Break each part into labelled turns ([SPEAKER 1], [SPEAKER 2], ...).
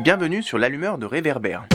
[SPEAKER 1] Bienvenue sur l'allumeur de Réverbère.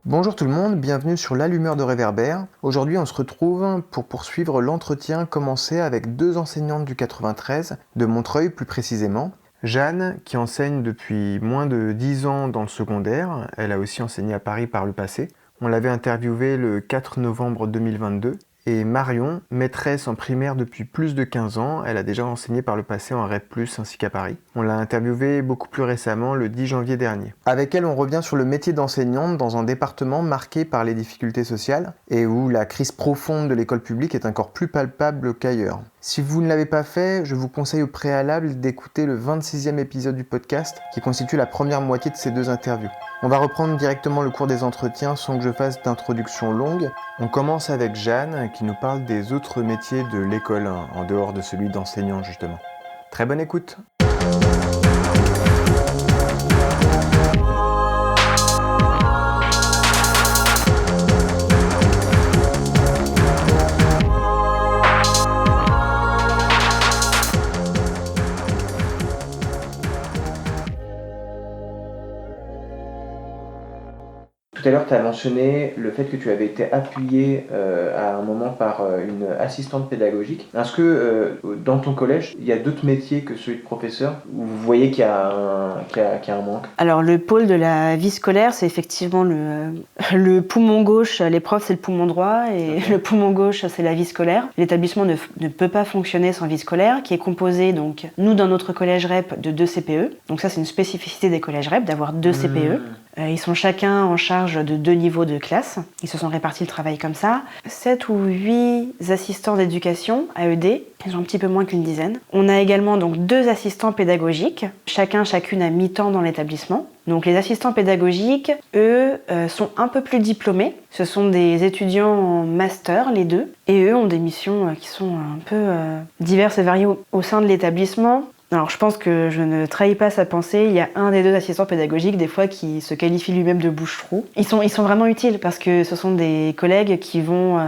[SPEAKER 2] Bonjour tout le monde, bienvenue sur l'allumeur de Réverbère. Aujourd'hui on se retrouve pour poursuivre l'entretien commencé avec deux enseignantes du 93, de Montreuil plus précisément. Jeanne, qui enseigne depuis moins de 10 ans dans le secondaire, elle a aussi enseigné à Paris par le passé. On l'avait interviewée le 4 novembre 2022. Et Marion, maîtresse en primaire depuis plus de 15 ans, elle a déjà enseigné par le passé en REP+, ainsi qu'à Paris. On l'a interviewée beaucoup plus récemment, le 10 janvier dernier. Avec elle, on revient sur le métier d'enseignante dans un département marqué par les difficultés sociales et où la crise profonde de l'école publique est encore plus palpable qu'ailleurs. Si vous ne l'avez pas fait, je vous conseille au préalable d'écouter le 26e épisode du podcast qui constitue la première moitié de ces deux interviews. On va reprendre directement le cours des entretiens sans que je fasse d'introduction longue. On commence avec Jeanne qui nous parle des autres métiers de l'école, en dehors de celui d'enseignant justement. Très bonne écoute. Tout à l'heure, tu as mentionné le fait que tu avais été appuyé à un moment par une assistante pédagogique. Est-ce que dans ton collège, il y a d'autres métiers que celui de professeur où vous voyez qu'il y a un manque?
[SPEAKER 3] Alors le pôle de la vie scolaire, c'est effectivement le poumon gauche, les profs c'est le poumon droit et le poumon gauche c'est la vie scolaire. L'établissement ne peut pas fonctionner sans vie scolaire qui est composé, donc nous dans notre collège REP, de 2 CPE. Donc ça c'est une spécificité des collèges REP d'avoir 2 CPE. Ils sont chacun en charge de 2 niveaux de classe. Ils se sont répartis le travail comme ça. 7 ou 8 assistants d'éducation, AED. Ils ont un petit peu moins qu'une dizaine. On a également donc 2 assistants pédagogiques, chacune à mi-temps dans l'établissement. Donc les assistants pédagogiques, eux, sont un peu plus diplômés. Ce sont des étudiants en master, les deux. Et eux ont des missions qui sont un peu diverses et variées au sein de l'établissement. Alors je pense que je ne trahis pas sa pensée, il y a un des 2 assistants pédagogiques des fois qui se qualifie lui-même de bouche-trou. Ils sont vraiment utiles parce que ce sont des collègues qui vont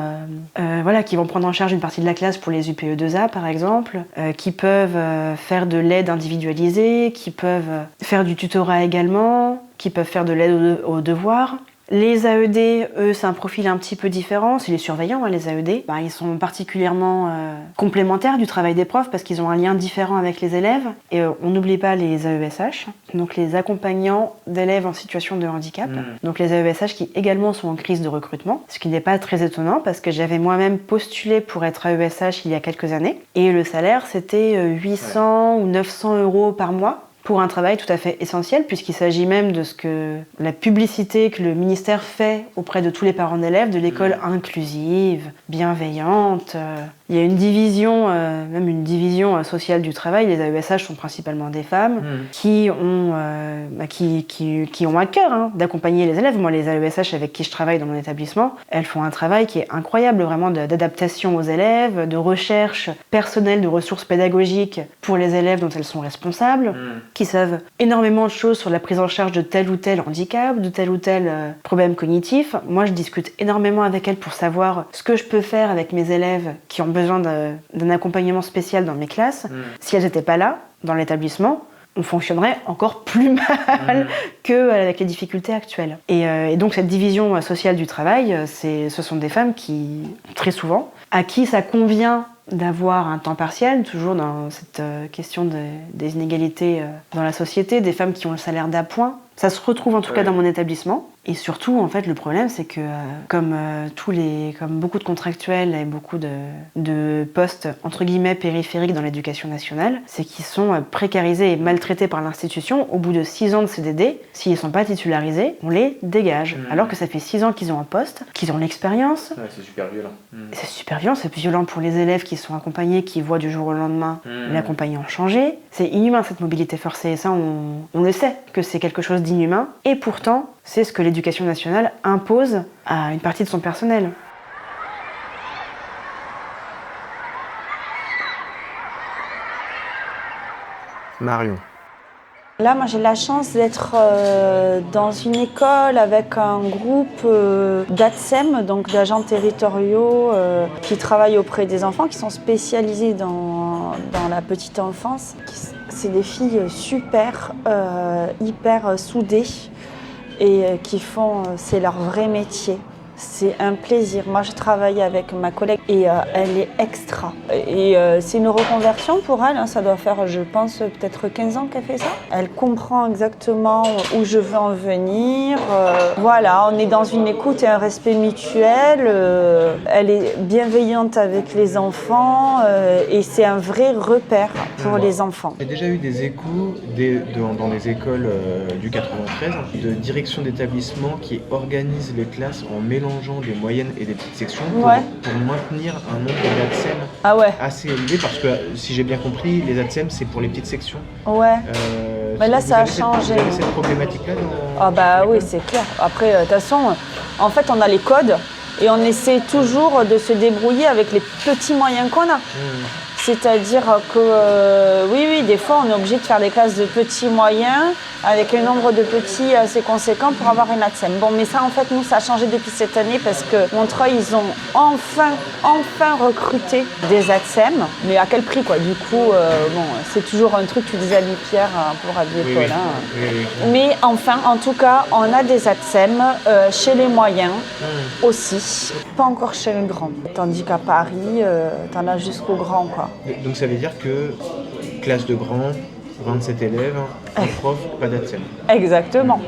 [SPEAKER 3] prendre en charge une partie de la classe pour les UPE2A par exemple, qui peuvent faire de l'aide individualisée, qui peuvent faire du tutorat également, qui peuvent faire de l'aide aux devoirs. Les AED, eux, c'est un profil un petit peu différent, c'est les surveillants, les AED. Ils sont particulièrement complémentaires du travail des profs parce qu'ils ont un lien différent avec les élèves. Et on n'oublie pas les AESH, donc les accompagnants d'élèves en situation de handicap. Donc les AESH qui également sont en crise de recrutement, ce qui n'est pas très étonnant parce que j'avais moi-même postulé pour être AESH il y a quelques années. Et le salaire, c'était 800 ou 900 euros par mois. Pour un travail tout à fait essentiel, puisqu'il s'agit même de la publicité que le ministère fait auprès de tous les parents d'élèves, de l'école inclusive, bienveillante. Il y a une division, même une division sociale du travail. Les AESH sont principalement des femmes qui ont à cœur d'accompagner les élèves. Moi, les AESH avec qui je travaille dans mon établissement, elles font un travail qui est incroyable, vraiment d'adaptation aux élèves, de recherche personnelle de ressources pédagogiques pour les élèves dont elles sont responsables, qui savent énormément de choses sur la prise en charge de tel ou tel handicap, de tel ou tel problème cognitif. Moi, je discute énormément avec elles pour savoir ce que je peux faire avec mes élèves qui ont besoin d'un accompagnement spécial dans mes classes. Si elles n'étaient pas là, dans l'établissement, on fonctionnerait encore plus mal qu'avec les difficultés actuelles. Et donc cette division sociale du travail, ce sont des femmes qui, très souvent, à qui ça convient d'avoir un temps partiel, toujours dans cette question des inégalités dans la société, des femmes qui ont le salaire d'appoint. Ça se retrouve en tout cas dans mon établissement. Et surtout, en fait, le problème, c'est que comme beaucoup de contractuels et beaucoup de postes, entre guillemets, périphériques dans l'éducation nationale, c'est qu'ils sont précarisés et maltraités par l'institution. Au bout de 6 ans de CDD, s'ils ne sont pas titularisés, on les dégage. Alors que ça fait 6 ans qu'ils ont un poste, qu'ils ont l'expérience.
[SPEAKER 1] Ouais, c'est super violent.
[SPEAKER 3] C'est super violent, c'est violent pour les élèves qui sont accompagnés, qui voient du jour au lendemain l'accompagnant changer. C'est inhumain, cette mobilité forcée. Et ça, on le sait, que c'est quelque chose d'inhumain. Et pourtant, c'est ce que l'éducation nationale impose à une partie de son personnel.
[SPEAKER 2] Marion.
[SPEAKER 4] Là, moi, j'ai la chance d'être dans une école avec un groupe d'ATSEM, donc d'agents territoriaux qui travaillent auprès des enfants, qui sont spécialisés dans la petite enfance. C'est des filles super, hyper soudées et qui font, c'est leur vrai métier. C'est un plaisir. Moi, je travaille avec ma collègue et elle est extra. Et c'est une reconversion pour elle. Hein. Ça doit faire, je pense, peut-être 15 ans qu'elle fait ça. Elle comprend exactement où je veux en venir. Voilà, on est dans une écoute et un respect mutuel. Elle est bienveillante avec les enfants et c'est un vrai repère pour les enfants.
[SPEAKER 2] J'ai déjà eu des échos dans des écoles du 93 de direction d'établissement qui organisent les classes en mélangeant des moyennes et des petites sections pour maintenir un nombre d'ATSEM assez élevé parce que si j'ai bien compris, les ATSEM c'est pour les petites sections.
[SPEAKER 4] Ouais. Mais là ça a changé.
[SPEAKER 2] Vous avez cette problématique-là
[SPEAKER 4] Ah bah oui, c'est clair. Après, de toute façon, en fait on a les codes et on essaie toujours de se débrouiller avec les petits moyens qu'on a. C'est-à-dire que, oui, des fois, on est obligé de faire des classes de petits moyens avec un nombre de petits assez conséquent pour avoir une ATSEM. Bon, mais ça, en fait, nous, ça a changé depuis cette année parce que Montreuil, ils ont enfin recruté des ATSEM. Mais à quel prix, quoi? Du coup, bon, c'est toujours un truc, tu disais à Pierre pour habiller Paul.
[SPEAKER 2] Oui.
[SPEAKER 4] Mais enfin, en tout cas, on a des ATSEM chez les moyens aussi. Pas encore chez les grands. Tandis qu'à Paris, t'en as jusqu'aux grands, quoi.
[SPEAKER 2] Donc ça veut dire que classe de grands, 27 élèves, un prof, pas d'ATSEM.
[SPEAKER 4] Exactement.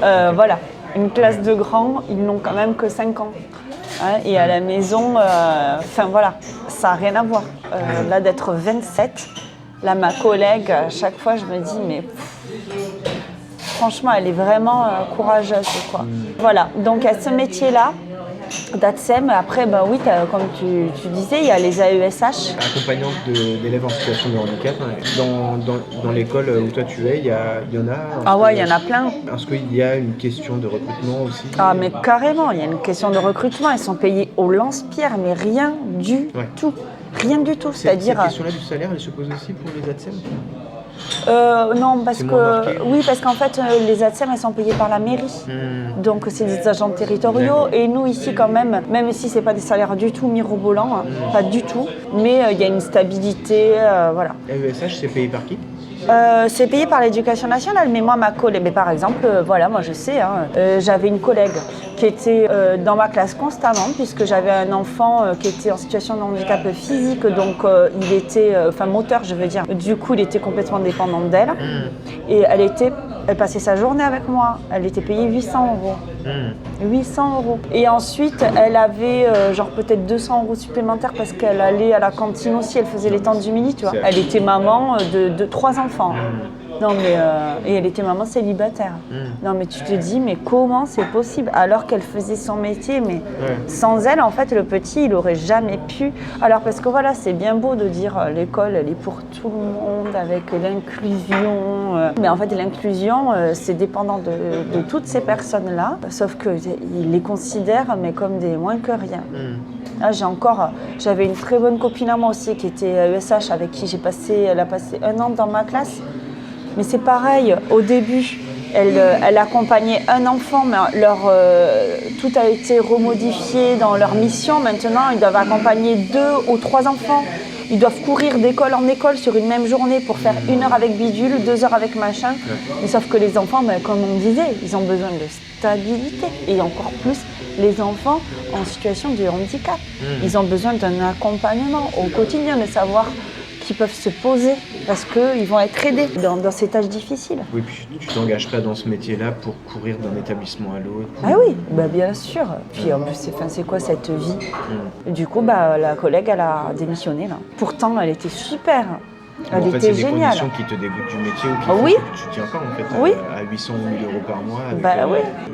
[SPEAKER 4] Voilà, une classe de grands, ils n'ont quand même que 5 ans. Hein, et à la maison, voilà, ça n'a rien à voir. Là, d'être 27, là, ma collègue, à chaque fois, je me dis, mais franchement, elle est vraiment courageuse, quoi. Voilà, donc à ce métier-là, d'ATSEM, après, oui, comme tu disais, il y a les AESH.
[SPEAKER 2] Accompagnante d'élèves en situation de handicap. Dans l'école où toi tu es, il y en a.
[SPEAKER 4] Ah ouais, il y en a plein.
[SPEAKER 2] Est-ce qu'il y a une question de recrutement aussi?
[SPEAKER 4] Ah mais carrément, il y a une question de recrutement. Ils sont payés au lance-pierre, mais rien du tout. Rien du tout. C'est-à-dire.
[SPEAKER 2] Cette question-là du salaire, elle se pose aussi pour les ATSEM?
[SPEAKER 4] Non, parce qu'en fait, les ATSEM, elles sont payées par la mairie. Donc, c'est des agents territoriaux. Et nous, ici, quand même si ce n'est pas des salaires du tout mirobolants, pas du tout, mais il y a une stabilité, voilà.
[SPEAKER 2] AESH, c'est payé par qui?
[SPEAKER 4] C'est payé par l'éducation nationale, mais moi, ma collègue, mais par exemple, moi je sais, j'avais une collègue qui était dans ma classe constamment, puisque j'avais un enfant qui était en situation de handicap physique, donc il était, moteur, je veux dire. Du coup, il était complètement dépendant d'elle, et elle passait sa journée avec moi. Elle était payée 800 €. 800 €. Et ensuite, elle avait peut-être 200 € supplémentaires parce qu'elle allait à la cantine aussi, elle faisait les temps du midi, tu vois. Elle était maman de 3 enfants. Non mais et elle était maman célibataire. Non mais tu te dis mais comment c'est possible alors qu'elle faisait son métier, mais sans elle en fait le petit il aurait jamais pu. Alors parce que voilà, c'est bien beau de dire l'école elle est pour tout le monde avec l'inclusion, mais en fait l'inclusion c'est dépendant de toutes ces personnes là, sauf que ils les considèrent mais comme des moins que rien. Là, j'avais une très bonne copine à moi aussi qui était ESH avec qui elle a passé 1 an dans ma classe. Mais c'est pareil, au début, elle accompagnait un enfant, mais tout a été remodifié dans leur mission. Maintenant, ils doivent accompagner 2 ou 3 enfants. Ils doivent courir d'école en école sur une même journée pour faire 1 heure avec bidule, 2 heures avec machin. Mais sauf que les enfants, comme on disait, ils ont besoin de stabilité. Et encore plus, les enfants en situation de handicap. Ils ont besoin d'un accompagnement au quotidien, de savoir qu'ils peuvent se poser parce qu'ils vont être aidés dans ces tâches difficiles.
[SPEAKER 2] Oui, puis tu t'engages pas dans ce métier-là pour courir d'un établissement à l'autre.
[SPEAKER 4] Ah oui, bien sûr. Puis en plus, c'est quoi cette vie? Du coup, la collègue, elle a démissionné là. Pourtant, elle était super. Elle était géniale.
[SPEAKER 2] C'est des conditions qui te dégoûtent du métier ou qui font que tu tiens pas en fait à 800 ou 1000 € par mois.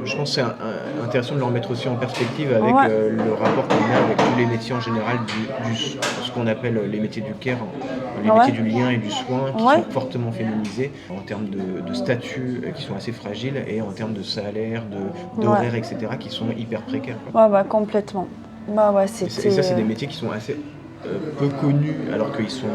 [SPEAKER 2] Je pense que c'est intéressant de le remettre aussi en perspective avec le rapport qu'on a avec tous les métiers en général, ce qu'on appelle les métiers du care, les métiers du lien et du soin qui sont fortement féminisés en termes de statut qui sont assez fragiles et en termes de salaire, d'horaires, etc. qui sont hyper précaires.
[SPEAKER 4] Complètement. Et
[SPEAKER 2] ça, c'est des métiers qui sont assez peu connus alors qu'ils sont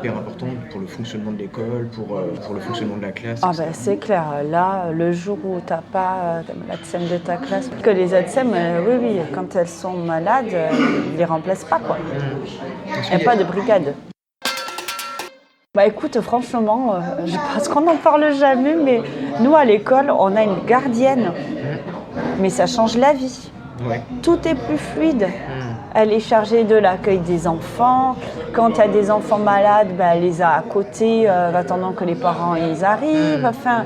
[SPEAKER 2] hyper importante pour le fonctionnement de l'école, pour le fonctionnement de la classe.
[SPEAKER 4] Ah ben c'est clair, là, le jour où tu n'as pas l'ATSEM de ta classe, que les ATSEM, oui, quand elles sont malades, ils ne les remplacent pas, quoi. Il n'y a pas de brigade. Bah écoute, franchement, je pense qu'on n'en parle jamais, mais nous à l'école, on a une gardienne, mais ça change la vie.
[SPEAKER 2] Ouais.
[SPEAKER 4] Tout est plus fluide. Elle est chargée de l'accueil des enfants. Quand il y a des enfants malades, elle les a à côté, attendant que les parents ils arrivent. Enfin,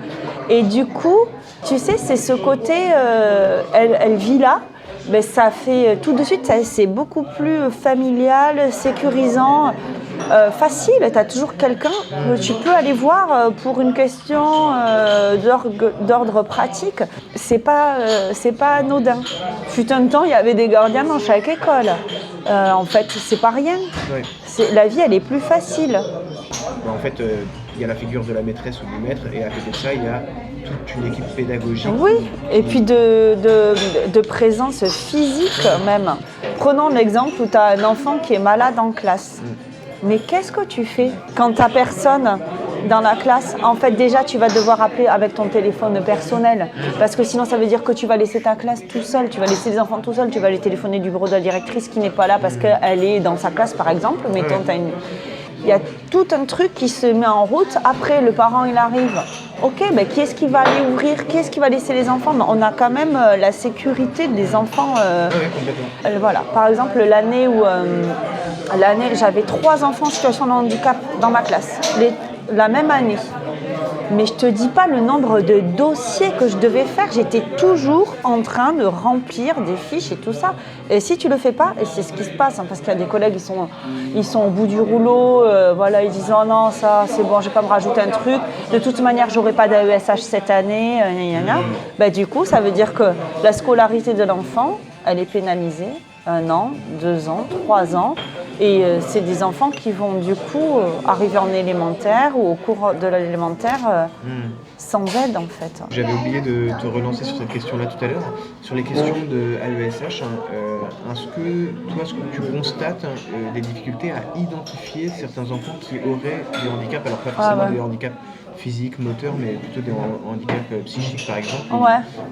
[SPEAKER 4] et du coup, tu sais, c'est ce côté, elle vit là. Ben, ça fait tout de suite, c'est beaucoup plus familial, sécurisant, facile. Tu as toujours quelqu'un que tu peux aller voir pour une question d'ordre pratique. C'est pas anodin. Fut un temps, il y avait des gardiens dans chaque école. En fait, c'est pas rien.
[SPEAKER 2] Ouais.
[SPEAKER 4] La vie, elle est plus facile.
[SPEAKER 2] En fait, il y a la figure de la maîtresse ou du maître, et à côté de ça, il y a toute une équipe pédagogique.
[SPEAKER 4] Oui, et puis de présence physique même. Prenons l'exemple où tu as un enfant qui est malade en classe. Mais qu'est-ce que tu fais quand tu n'as personne dans la classe? En fait, déjà, tu vas devoir appeler avec ton téléphone personnel. Parce que sinon, ça veut dire que tu vas laisser ta classe tout seul. Tu vas laisser les enfants tout seuls. Tu vas les téléphoner du bureau de la directrice qui n'est pas là parce qu'elle est dans sa classe, par exemple. Mettons, il y a tout un truc qui se met en route. Après, le parent, il arrive. Ok, ben qui est-ce qui va aller ouvrir? Qui est-ce qui va laisser les enfants? Mais on a quand même la sécurité des enfants.
[SPEAKER 2] Oui, complètement.
[SPEAKER 4] Voilà. Par exemple, l'année où j'avais 3 enfants en situation de handicap dans ma classe, la même année. Mais je te dis pas le nombre de dossiers que je devais faire. J'étais toujours en train de remplir des fiches et tout ça. Et si tu le fais pas, et c'est ce qui se passe, parce qu'il y a des collègues, ils sont au bout du rouleau. Voilà, ils disent oh non, ça c'est bon, je vais pas me rajouter un truc. De toute manière, j'aurai pas d'AESH cette année. Bah, du coup, ça veut dire que la scolarité de l'enfant, elle est pénalisée. 1 an, 2 ans, 3 ans. Et c'est des enfants qui vont du coup arriver en élémentaire ou au cours de l'élémentaire sans aide en fait.
[SPEAKER 2] J'avais oublié de te relancer sur cette question-là tout à l'heure. Sur les questions de AESH, est-ce que tu constates des difficultés à identifier certains enfants qui auraient des handicaps, alors pas forcément des handicaps physiques, moteurs, mais plutôt des handicaps psychiques par exemple,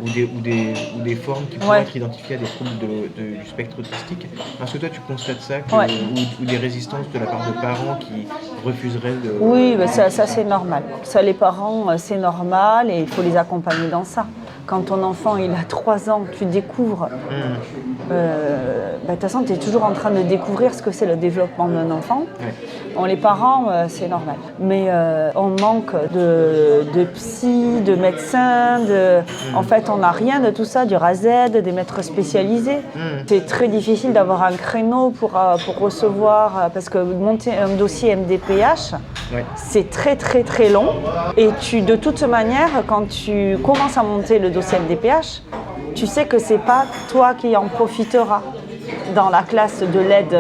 [SPEAKER 2] ou des formes qui pourraient être identifiées à des troubles du spectre autistique. Est-ce que toi tu constates ça, ou des résistances de la part de parents qui refuseraient de...
[SPEAKER 4] Oui, mais ça c'est normal. Ça, les parents, c'est normal et il faut les accompagner dans ça. Quand ton enfant il a 3 ans, tu découvres, de toute façon tu es toujours en train de découvrir ce que c'est le développement d'un enfant. Bon, les parents, c'est normal. Mais on manque de psy, de médecins, en fait on n'a rien de tout ça, du A à Z, des maîtres spécialisés. C'est très difficile d'avoir un créneau pour recevoir, parce que monter un dossier MDPH, c'est très très très long. Et de toute manière, quand tu commences à monter le dossier MDPH, tu sais que c'est pas toi qui en profiteras dans la classe de l'aide,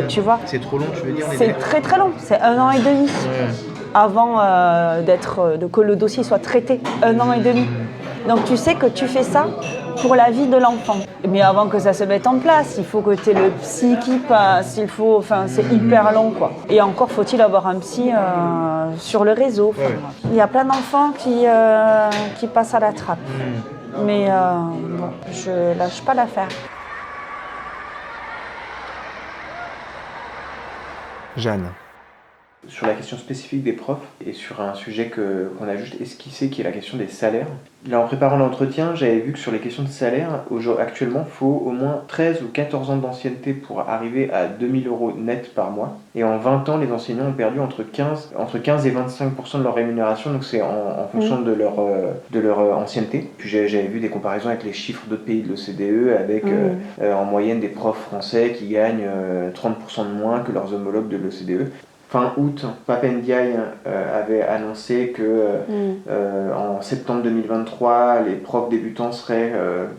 [SPEAKER 4] tu vois.
[SPEAKER 2] C'est trop long, tu veux dire?
[SPEAKER 4] C'est très très long, c'est 1 an et demi avant que le dossier soit traité, 1 an et demi. Donc tu sais que tu fais ça pour la vie de l'enfant. Mais avant que ça se mette en place, il faut que tu aies le psy qui passe, c'est hyper long quoi. Et encore faut-il avoir un psy sur le réseau. Il y a plein d'enfants qui passent à la trappe. Mais bon, je lâche pas l'affaire.
[SPEAKER 2] Jeanne.
[SPEAKER 1] Sur la question spécifique des profs et sur un sujet qu'on a juste esquissé qui est la question des salaires. Là, en préparant l'entretien, j'avais vu que sur les questions de salaire, actuellement, il faut au moins 13 ou 14 ans d'ancienneté pour arriver à 2000 € net par mois. Et en 20 ans, les enseignants ont perdu entre 15 et 25% de leur rémunération, donc c'est en fonction de leur ancienneté. Puis j'avais vu des comparaisons avec les chiffres d'autres pays de l'OCDE, avec en moyenne des profs français qui gagnent 30% de moins que leurs homologues de l'OCDE. Fin août, Pape Ndiaye avait annoncé que en septembre 2023, les profs débutants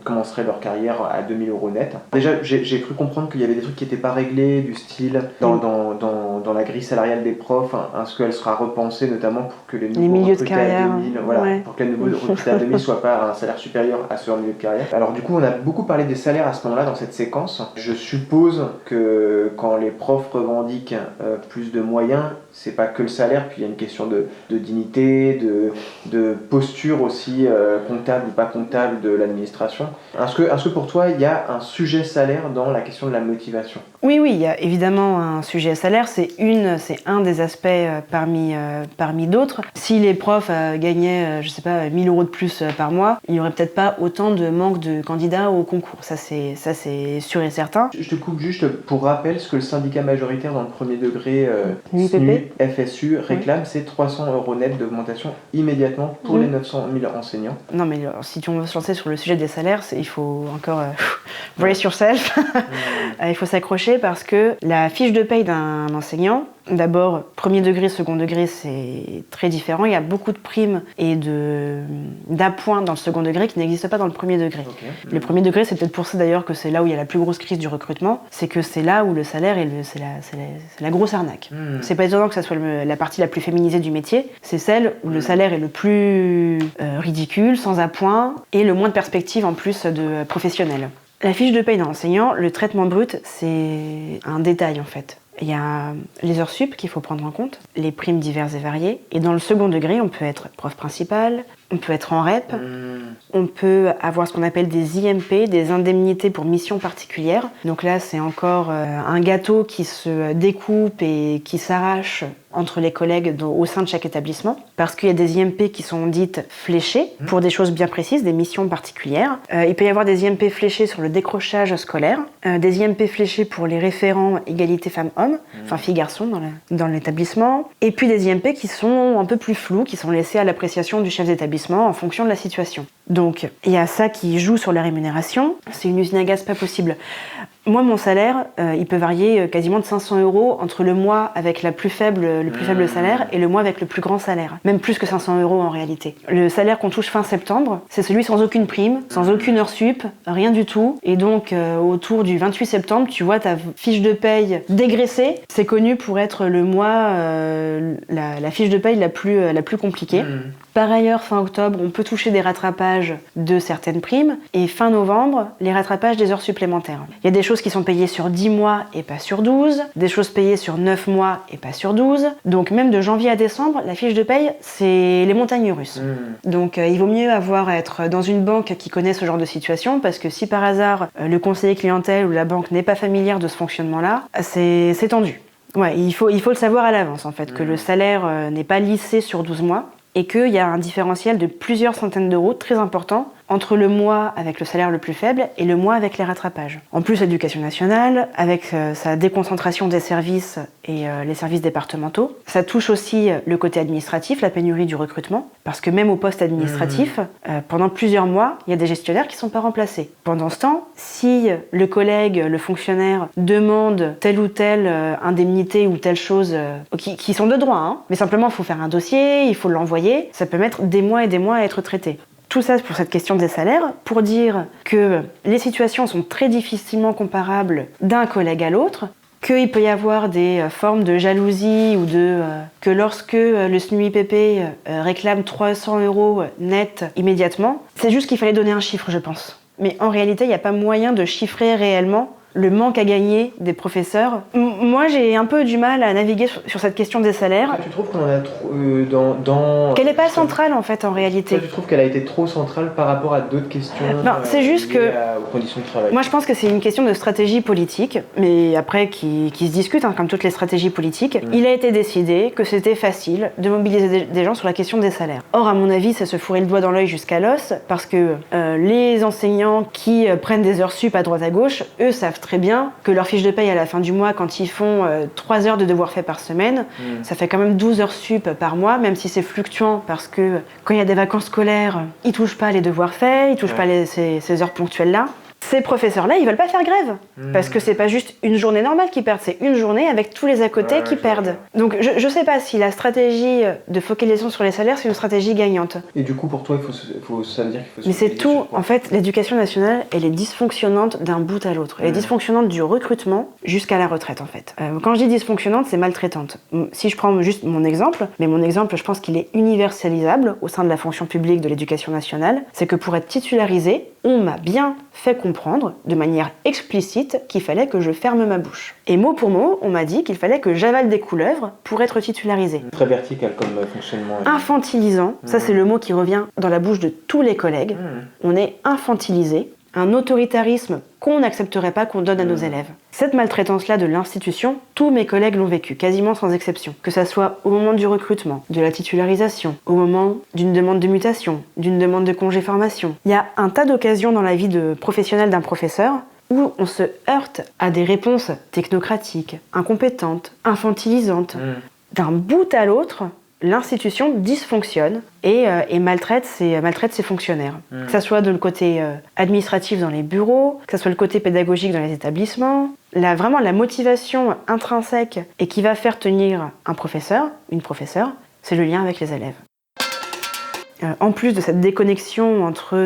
[SPEAKER 1] commenceraient leur carrière à 2000 € net. Déjà, j'ai cru comprendre qu'il y avait des trucs qui n'étaient pas réglés, du style dans la grille salariale des profs, est-ce qu'elle sera repensée notamment pour que les nouveaux recrutés à 2000, pour que les nouveaux recrutés à 2000 ne soient pas à un salaire supérieur à ce milieu de carrière. Alors du coup, on a beaucoup parlé des salaires à ce moment-là dans cette séquence. Je suppose que quand les profs revendiquent plus de moyens, c'est pas que le salaire, puis il y a une question de dignité, de posture aussi, comptable ou pas comptable de l'administration. Est-ce que pour toi, il y a un sujet salaire dans la question de la motivation ?
[SPEAKER 3] Oui, il y a évidemment un sujet salaire, c'est un des aspects parmi d'autres. Si les profs gagnaient, 1 000 € de plus par mois, il n'y aurait peut-être pas autant de manque de candidats au concours. Ça, c'est sûr et certain.
[SPEAKER 1] Je te coupe juste pour rappel, ce que le syndicat majoritaire dans le premier degré
[SPEAKER 3] l'UIPP,
[SPEAKER 1] FSU réclame, c'est 300 € net d'augmentation immédiatement pour les 900 000 enseignants.
[SPEAKER 3] Non, mais si on veut se lancer sur le sujet des salaires, il faut encore brace yourself. Il faut s'accrocher parce que la fiche de paye d'un enseignant, d'abord, premier degré, second degré, c'est très différent. Il y a beaucoup de primes et d'appoints dans le second degré qui n'existent pas dans le premier degré. Okay. Le premier degré, c'est peut-être pour ça d'ailleurs que c'est là où il y a la plus grosse crise du recrutement. C'est que c'est là où le salaire, c'est la grosse arnaque. C'est pas étonnant que ça soit la partie la plus féminisée du métier. C'est celle où le salaire est le plus ridicule, sans appoint, et le moins de perspectives en plus de professionnels. La fiche de paye d'un enseignant, le traitement brut, c'est un détail en fait. Il y a les heures sup qu'il faut prendre en compte, les primes diverses et variées. Et dans le second degré, on peut être prof principal, on peut être en REP, on peut avoir ce qu'on appelle des IMP, des indemnités pour mission particulière. Donc là, c'est encore un gâteau qui se découpe et qui s'arrache entre les collègues au sein de chaque établissement, parce qu'il y a des IMP qui sont dites fléchées pour des choses bien précises, des missions particulières. Il peut y avoir des IMP fléchés sur le décrochage scolaire, des IMP fléchés pour les référents égalité femmes-hommes, enfin filles-garçons dans l'établissement, et puis des IMP qui sont un peu plus flous, qui sont laissés à l'appréciation du chef d'établissement en fonction de la situation. Donc il y a ça qui joue sur la rémunération, c'est une usine à gaz pas possible. Moi, mon salaire, il peut varier quasiment de 500 € entre le mois avec le plus faible salaire et le mois avec le plus grand salaire. Même plus que 500 € en réalité. Le salaire qu'on touche fin septembre, c'est celui sans aucune prime, sans aucune heure sup, rien du tout. Et donc, autour du 28 septembre, tu vois ta fiche de paye dégraissée. C'est connu pour être le mois, la fiche de paye la plus compliquée. Par ailleurs, fin octobre, on peut toucher des rattrapages de certaines primes. Et fin novembre, les rattrapages des heures supplémentaires. Il y a des choses qui sont payées sur 10 mois et pas sur 12. Des choses payées sur 9 mois et pas sur 12. Donc même de janvier à décembre, la fiche de paye, c'est les montagnes russes. Donc il vaut mieux être dans une banque qui connaît ce genre de situation, parce que si par hasard, le conseiller clientèle ou la banque n'est pas familière de ce fonctionnement-là, c'est tendu. Ouais, il faut le savoir à l'avance, en fait, que le salaire n'est pas lissé sur 12 mois. Et qu'il y a un différentiel de plusieurs centaines d'euros très important entre le mois avec le salaire le plus faible et le mois avec les rattrapages. En plus, l'Éducation nationale, avec sa déconcentration des services et les services départementaux, ça touche aussi le côté administratif, la pénurie du recrutement, parce que même au poste administratif, pendant plusieurs mois, il y a des gestionnaires qui ne sont pas remplacés. Pendant ce temps, si le collègue, le fonctionnaire, demande telle ou telle indemnité ou telle chose, qui sont de droit, hein, mais simplement il faut faire un dossier, il faut l'envoyer, ça peut mettre des mois et des mois à être traité. Tout ça pour cette question des salaires, pour dire que les situations sont très difficilement comparables d'un collègue à l'autre, qu'il peut y avoir des formes de jalousie ou que lorsque le SNUIPP réclame 300 € net immédiatement, c'est juste qu'il fallait donner un chiffre, je pense. Mais en réalité, il n'y a pas moyen de chiffrer réellement le manque à gagner des professeurs. Moi, j'ai un peu du mal à naviguer sur cette question des salaires.
[SPEAKER 1] Tu trouves qu'on en a trop
[SPEAKER 3] qu'elle n'est pas centrale, en fait, en réalité.
[SPEAKER 1] Toi, tu trouves qu'elle a été trop centrale par rapport à d'autres questions
[SPEAKER 3] c'est juste que
[SPEAKER 1] aux conditions de travail.
[SPEAKER 3] Moi, je pense que c'est une question de stratégie politique, mais après qui se discute, hein, comme toutes les stratégies politiques. Il a été décidé que c'était facile de mobiliser des gens sur la question des salaires. Or, à mon avis, ça se fourrait le doigt dans l'œil jusqu'à l'os, parce que les enseignants qui prennent des heures sup à droite à gauche, eux savent très bien que leur fiche de paye à la fin du mois, quand ils font 3 heures de devoirs faits par semaine, ça fait quand même 12 heures sup par mois, même si c'est fluctuant, parce que quand il y a des vacances scolaires, ils touchent pas les devoirs faits, ils touchent pas ces heures ponctuelles-là. Ces professeurs-là, ils veulent pas faire grève, parce que c'est pas juste une journée normale qu'ils perdent, c'est une journée avec tous les à côté qui perdent. Donc je sais pas si la stratégie de focalisation sur les salaires, c'est une stratégie gagnante.
[SPEAKER 1] Et du coup, pour toi, ça veut dire qu'il faut se
[SPEAKER 3] Mais c'est tout, en fait, l'éducation nationale, elle est dysfonctionnante d'un bout à l'autre. Elle est dysfonctionnante du recrutement jusqu'à la retraite, en fait. Quand je dis dysfonctionnante, c'est maltraitante. Si je prends juste mon exemple, mais mon exemple, je pense qu'il est universalisable au sein de la fonction publique de l'éducation nationale, c'est que pour être titularisé, on m'a bien fait comprendre, de manière explicite, qu'il fallait que je ferme ma bouche. Et mot pour mot, on m'a dit qu'il fallait que j'avale des couleuvres pour être titularisée.
[SPEAKER 1] Très vertical comme fonctionnement.
[SPEAKER 3] Infantilisant, ça c'est le mot qui revient dans la bouche de tous les collègues. On est infantilisé, un autoritarisme qu'on n'accepterait pas qu'on donne à nos élèves. Cette maltraitance-là de l'institution, tous mes collègues l'ont vécu, quasiment sans exception. Que ça soit au moment du recrutement, de la titularisation, au moment d'une demande de mutation, d'une demande de congé formation. Il y a un tas d'occasions dans la vie de professionnelle d'un professeur où on se heurte à des réponses technocratiques, incompétentes, infantilisantes. D'un bout à l'autre, l'institution dysfonctionne et maltraite ses fonctionnaires. Que ça soit de le côté administratif dans les bureaux, que ça soit le côté pédagogique dans les établissements. Vraiment la motivation intrinsèque et qui va faire tenir un professeur, une professeure, c'est le lien avec les élèves. En plus de cette déconnexion entre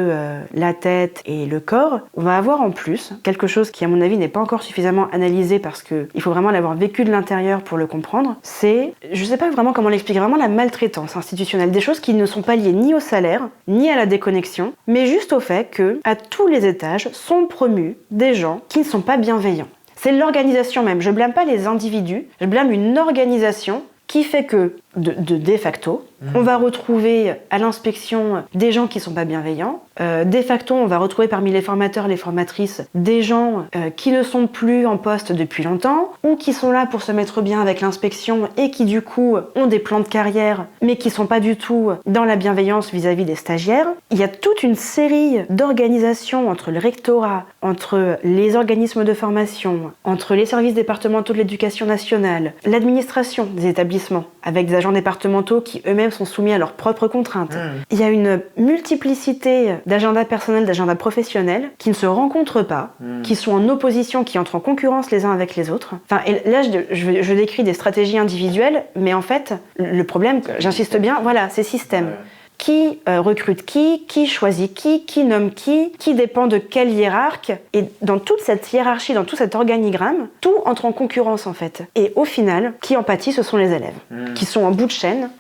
[SPEAKER 3] la tête et le corps, on va avoir en plus quelque chose qui à mon avis n'est pas encore suffisamment analysé parce qu'il faut vraiment l'avoir vécu de l'intérieur pour le comprendre, c'est, je sais pas vraiment comment l'expliquer, vraiment la maltraitance institutionnelle, des choses qui ne sont pas liées ni au salaire, ni à la déconnexion, mais juste au fait que à tous les étages sont promus des gens qui ne sont pas bienveillants. C'est l'organisation même, je blâme pas les individus, je blâme une organisation qui fait que, de facto, on va retrouver à l'inspection des gens qui ne sont pas bienveillants. De facto, on va retrouver parmi les formateurs, les formatrices, des gens qui ne sont plus en poste depuis longtemps ou qui sont là pour se mettre bien avec l'inspection et qui, du coup, ont des plans de carrière, mais qui ne sont pas du tout dans la bienveillance vis-à-vis des stagiaires. Il y a toute une série d'organisations entre le rectorat, entre les organismes de formation, entre les services départementaux de l'éducation nationale, l'administration des établissements, avec des agents départementaux qui eux-mêmes sont soumis à leurs propres contraintes. Il y a une multiplicité d'agendas personnels, d'agendas professionnels qui ne se rencontrent pas, qui sont en opposition, qui entrent en concurrence les uns avec les autres. Enfin, et là, je décris des stratégies individuelles, mais en fait, le problème, j'insiste bien, voilà, c'est système. Qui recrute qui choisit qui nomme qui dépend de quel hiérarque. Et dans toute cette hiérarchie, dans tout cet organigramme, tout entre en concurrence en fait. Et au final, qui en pâtit, ce sont les élèves, qui sont en bout de chaîne.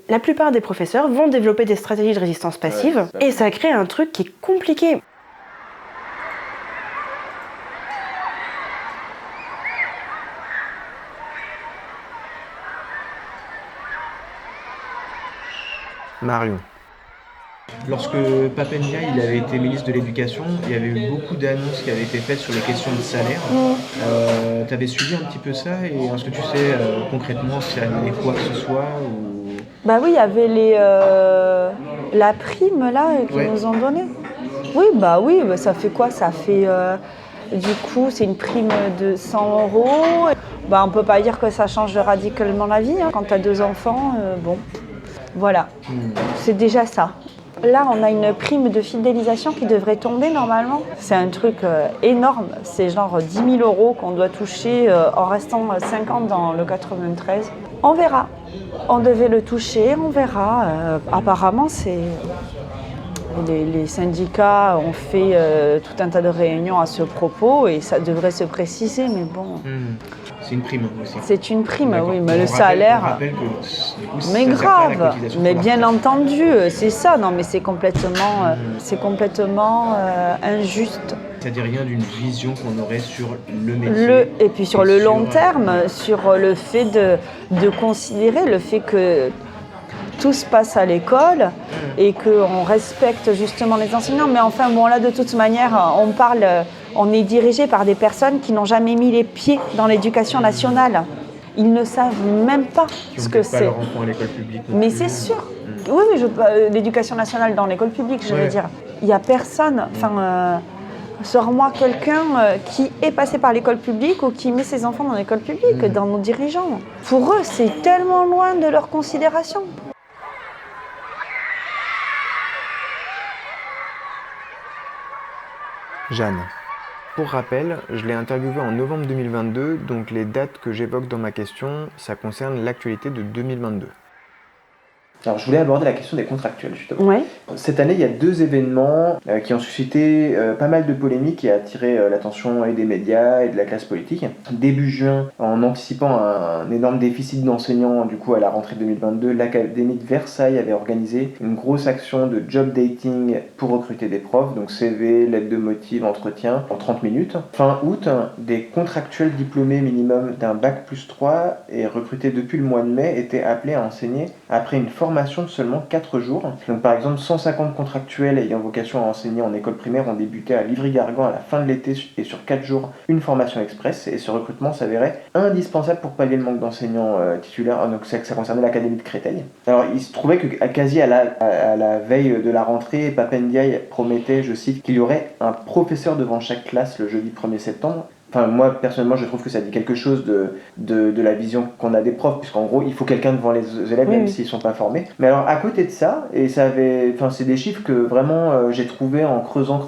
[SPEAKER 3] La plupart des professeurs vont développer des stratégies de résistance passive, et ça crée un truc qui est compliqué.
[SPEAKER 2] Marion.
[SPEAKER 1] Lorsque Papendia il avait été ministre de l'Éducation, il y avait eu beaucoup d'annonces qui avaient été faites sur les questions de salaire. Tu avais suivi un petit peu ça et est-ce que tu sais concrètement s'il y avait quoi que ce soit ou...
[SPEAKER 4] Bah oui, il y avait la prime là qu'ils nous ont donnée. Oui, ça fait quoi? Ça fait du coup c'est une prime de 100 €. Bah on peut pas dire que ça change radicalement la vie. Quand tu as 2 enfants, bon, voilà, c'est déjà ça. Là, on a une prime de fidélisation qui devrait tomber normalement. C'est un truc énorme. C'est genre 10 000 € qu'on doit toucher en restant 5 ans dans le 93. On verra. On devait le toucher, on verra. Apparemment, les syndicats ont fait tout un tas de réunions à ce propos et ça devrait se préciser, mais bon...
[SPEAKER 1] C'est une prime aussi.
[SPEAKER 4] C'est une prime, oui, mais le salaire...
[SPEAKER 1] On rappelle que, du coup,
[SPEAKER 4] mais grave, mais bien entendu, c'est ça. Non, mais c'est complètement injuste.
[SPEAKER 1] Ça dit rien d'une vision qu'on aurait sur le métier.
[SPEAKER 4] Et puis sur le long terme, sur le fait de considérer le fait que tout se passe à l'école et qu'on respecte justement les enseignants. Mais enfin, bon, là, de toute manière, on est dirigé par des personnes qui n'ont jamais mis les pieds dans l'éducation nationale. Ils ne savent même pas ce que c'est.
[SPEAKER 1] Leur enfant à l'école publique.
[SPEAKER 4] Mais c'est sûr. Oui, l'éducation nationale dans l'école publique, je veux dire. Il n'y a personne. Sors-moi quelqu'un qui est passé par l'école publique ou qui met ses enfants dans l'école publique, dans nos dirigeants. Pour eux, c'est tellement loin de leur considération.
[SPEAKER 2] Jeanne. Pour rappel, je l'ai interviewée en novembre 2022, donc les dates que j'évoque dans ma question, ça concerne l'actualité de 2022.
[SPEAKER 1] Alors je voulais aborder la question des contractuels justement.
[SPEAKER 3] Ouais.
[SPEAKER 1] Cette année, il y a 2 événements qui ont suscité pas mal de polémiques et attiré l'attention et des médias et de la classe politique. Début juin, en anticipant un énorme déficit d'enseignants du coup à la rentrée 2022, l'Académie de Versailles avait organisé une grosse action de job dating pour recruter des profs, donc CV, lettre de motif, entretien, en 30 minutes. Fin août, des contractuels diplômés minimum d'un bac+3 et recrutés depuis le mois de mai étaient appelés à enseigner après une formation de seulement 4 jours. Donc par exemple, 150 contractuels ayant vocation à enseigner en école primaire ont débuté à Livry-Gargan à la fin de l'été et sur 4 jours une formation express, et ce recrutement s'avérait indispensable pour pallier le manque d'enseignants titulaires. Donc ça concernait l'Académie de Créteil. Alors il se trouvait que quasi à la veille de la rentrée, Papendiaï promettait, je cite, qu'il y aurait un professeur devant chaque classe le jeudi 1er septembre. Enfin, moi, personnellement, je trouve que ça dit quelque chose de la vision qu'on a des profs, puisqu'en gros, il faut quelqu'un devant les élèves, même s'ils ne sont pas formés. Mais alors, à côté de ça, et c'est des chiffres que vraiment j'ai trouvé en creusant,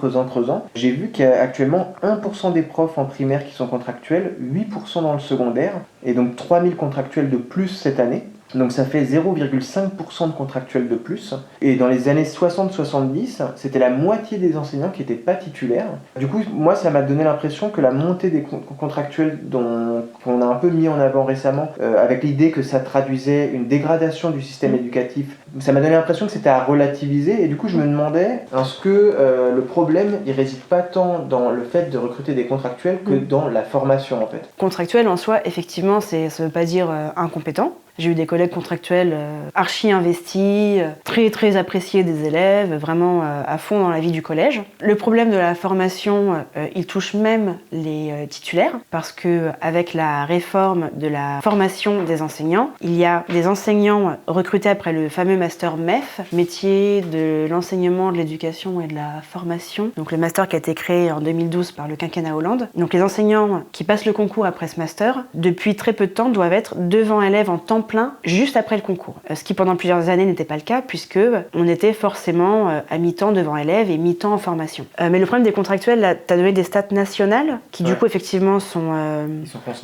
[SPEAKER 1] j'ai vu qu'il y a actuellement 1% des profs en primaire qui sont contractuels, 8% dans le secondaire, et donc 3000 contractuels de plus cette année. Donc ça fait 0,5% de contractuels de plus. Et dans les années 60-70, c'était la moitié des enseignants qui n'étaient pas titulaires. Du coup, moi, ça m'a donné l'impression que la montée des contractuels qu'on a un peu mis en avant récemment, avec l'idée que ça traduisait une dégradation du système éducatif, ça m'a donné l'impression que c'était à relativiser. Et du coup, je me demandais, est-ce que le problème, il réside pas tant dans le fait de recruter des contractuels que dans la formation, en fait.
[SPEAKER 3] Contractuel en soi, effectivement, ça ne veut pas dire incompétent. J'ai eu des collègues contractuels archi investis, très très appréciés des élèves, vraiment à fond dans la vie du collège. Le problème de la formation, il touche même les titulaires, parce que avec la réforme de la formation des enseignants, il y a des enseignants recrutés après le fameux master MEF, métier de l'enseignement, de l'éducation et de la formation. Donc le master qui a été créé en 2012 par le quinquennat Hollande. Donc les enseignants qui passent le concours après ce master, depuis très peu de temps, doivent être devant élèves en temps plein juste après le concours. Ce qui pendant plusieurs années n'était pas le cas, puisque on était forcément à mi-temps devant élèves et mi-temps en formation. Mais le problème des contractuels, là, tu as donné des stats nationales qui du coup effectivement sont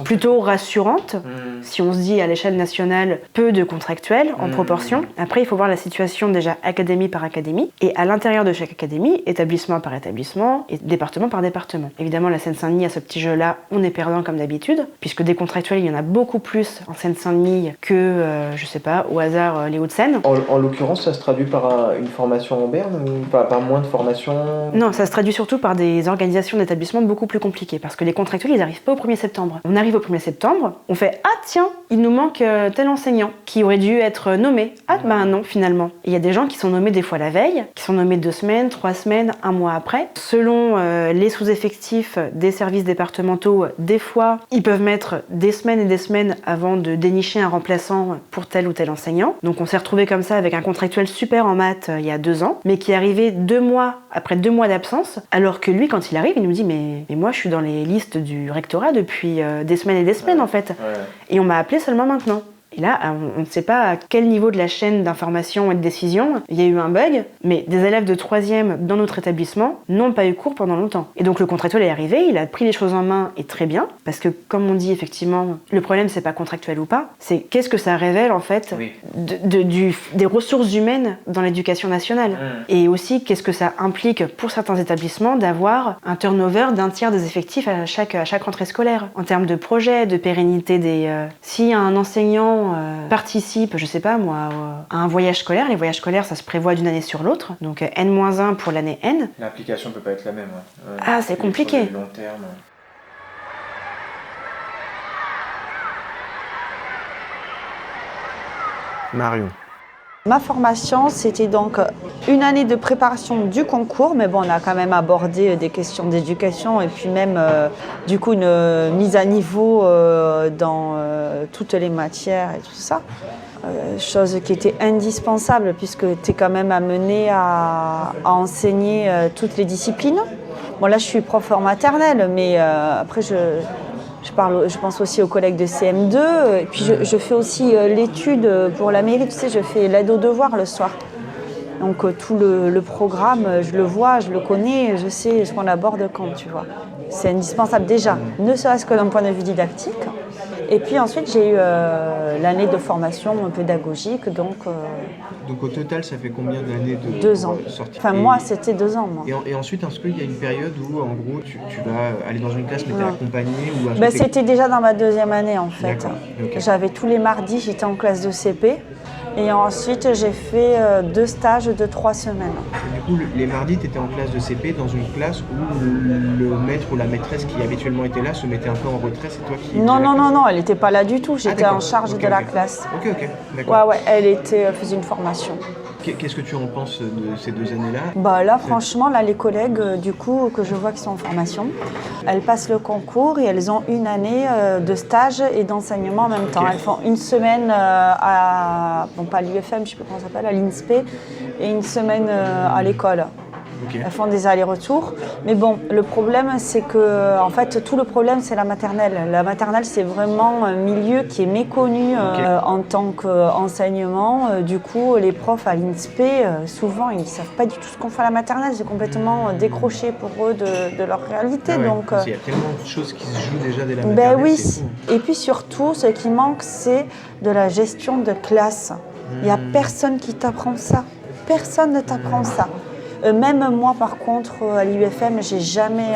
[SPEAKER 3] plutôt rassurantes. Si on se dit à l'échelle nationale, peu de contractuels en proportion. Après, il faut voir la situation déjà académie par académie, et à l'intérieur de chaque académie, établissement par établissement et département par département. Évidemment, la Seine-Saint-Denis, à ce petit jeu-là, on est perdant comme d'habitude, puisque des contractuels, il y en a beaucoup plus en Seine-Saint-Denis que, je sais pas, au hasard, les Hauts-de-Seine.
[SPEAKER 1] En l'occurrence, ça se traduit par une formation en berne ou par moins de formation?
[SPEAKER 3] Non, ça se traduit surtout par des organisations d'établissements beaucoup plus compliquées, parce que les contractuels, ils n'arrivent pas au 1er septembre. On arrive au 1er septembre, on fait « Ah tiens, il nous manque tel enseignant qui aurait dû être nommé. » Ah ben non, finalement. Il y a des gens qui sont nommés des fois la veille, qui sont nommés 2 semaines, 3 semaines, 1 mois après. Selon les sous-effectifs des services départementaux, des fois, ils peuvent mettre des semaines et des semaines avant de dénicher un remplaçant pour tel ou tel enseignant. Donc on s'est retrouvé comme ça avec un contractuel super en maths il y a 2 ans, mais qui est arrivé 2 mois après 2 mois d'absence, alors que lui, quand il arrive, il nous dit mais moi je suis dans les listes du rectorat depuis des semaines et des semaines en fait. Et on m'a appelé seulement maintenant. Et là, on ne sait pas à quel niveau de la chaîne d'information et de décision il y a eu un bug, mais des élèves de 3e dans notre établissement n'ont pas eu cours pendant longtemps. Et donc le contractuel est arrivé, il a pris les choses en main, et très bien, parce que comme on dit effectivement, le problème c'est pas contractuel ou pas, c'est qu'est-ce que ça révèle en fait des ressources humaines dans l'éducation nationale. Et aussi qu'est-ce que ça implique pour certains établissements d'avoir un turnover d'un tiers des effectifs à chaque rentrée scolaire. En termes de projet, de pérennité si un enseignant participe, je sais pas moi, à un voyage scolaire. Les voyages scolaires, ça se prévoit d'une année sur l'autre, donc N-1 pour l'année N.
[SPEAKER 1] L'application peut pas être la même.
[SPEAKER 3] Ah, c'est compliqué.
[SPEAKER 1] Long terme.
[SPEAKER 2] Marion.
[SPEAKER 4] Ma formation, c'était donc une année de préparation du concours, mais bon, on a quand même abordé des questions d'éducation et puis même du coup une mise à niveau dans toutes les matières et tout ça. Chose qui était indispensable puisque tu es quand même amené à enseigner toutes les disciplines. Bon là, je suis prof en maternelle, mais après je pense aussi aux collègues de CM2, et puis je fais aussi l'étude pour la mairie, tu sais, je fais l'aide aux devoirs le soir. Donc tout le programme, je le vois, je le connais, je sais ce qu'on aborde quand, tu vois. C'est indispensable déjà, ne serait-ce que d'un point de vue didactique, Et puis ensuite, j'ai eu l'année de formation pédagogique, donc
[SPEAKER 1] Donc au total, ça fait combien d'années de
[SPEAKER 4] 2 ans.
[SPEAKER 1] sortie?
[SPEAKER 4] Enfin, moi, c'était 2 ans, moi.
[SPEAKER 1] Et ensuite, est-ce qu'il y a une période où, en gros, tu vas aller dans une classe, mais t'es
[SPEAKER 4] Non.
[SPEAKER 1] accompagné ou
[SPEAKER 4] Ben, c'était déjà dans ma 2e année, en fait.
[SPEAKER 1] D'accord, ok.
[SPEAKER 4] J'avais tous les mardis, j'étais en classe de CP. Et ensuite, j'ai fait 2 stages de 3 semaines.
[SPEAKER 1] Du coup, les mardis, tu étais en classe de CP dans une classe où le maître ou la maîtresse qui habituellement était là se mettait un peu en retrait, c'est toi qui...
[SPEAKER 4] Non, elle n'était pas là du tout. J'étais
[SPEAKER 1] d'accord.
[SPEAKER 4] en charge
[SPEAKER 1] Ok,
[SPEAKER 4] de la
[SPEAKER 1] ok.
[SPEAKER 4] classe.
[SPEAKER 1] Ok, d'accord.
[SPEAKER 4] Ouais, elle faisait une formation.
[SPEAKER 1] Qu'est-ce que tu en penses de ces 2 années-là?
[SPEAKER 4] Bah là, franchement, là, les collègues, du coup, que je vois qui sont en formation, elles passent le concours et elles ont une année de stage et d'enseignement en même temps. Elles font une semaine pas à l'UFM, je sais plus comment ça s'appelle, à l'INSPE, et une semaine à l'école.
[SPEAKER 1] Ok.
[SPEAKER 4] Elles font des allers-retours. Mais bon, le problème, c'est que, en fait, tout le problème, c'est la maternelle. La maternelle, c'est vraiment un milieu qui est méconnu en tant qu'enseignement. Du coup, les profs à l'INSPE, souvent, ils ne savent pas du tout ce qu'on fait à la maternelle. C'est complètement décroché pour eux de leur réalité.
[SPEAKER 1] Ah ouais,
[SPEAKER 4] Donc,
[SPEAKER 1] parce qu'il y a tellement de choses qui se jouent déjà dès la
[SPEAKER 4] ben
[SPEAKER 1] maternelle,
[SPEAKER 4] oui.
[SPEAKER 1] c'est fou.
[SPEAKER 4] Et puis surtout, ce qui manque, c'est de la gestion de classe. Il n'y a personne qui t'apprend ça. Personne ne t'apprend ça. Même moi, par contre, à l'UFM, j'ai jamais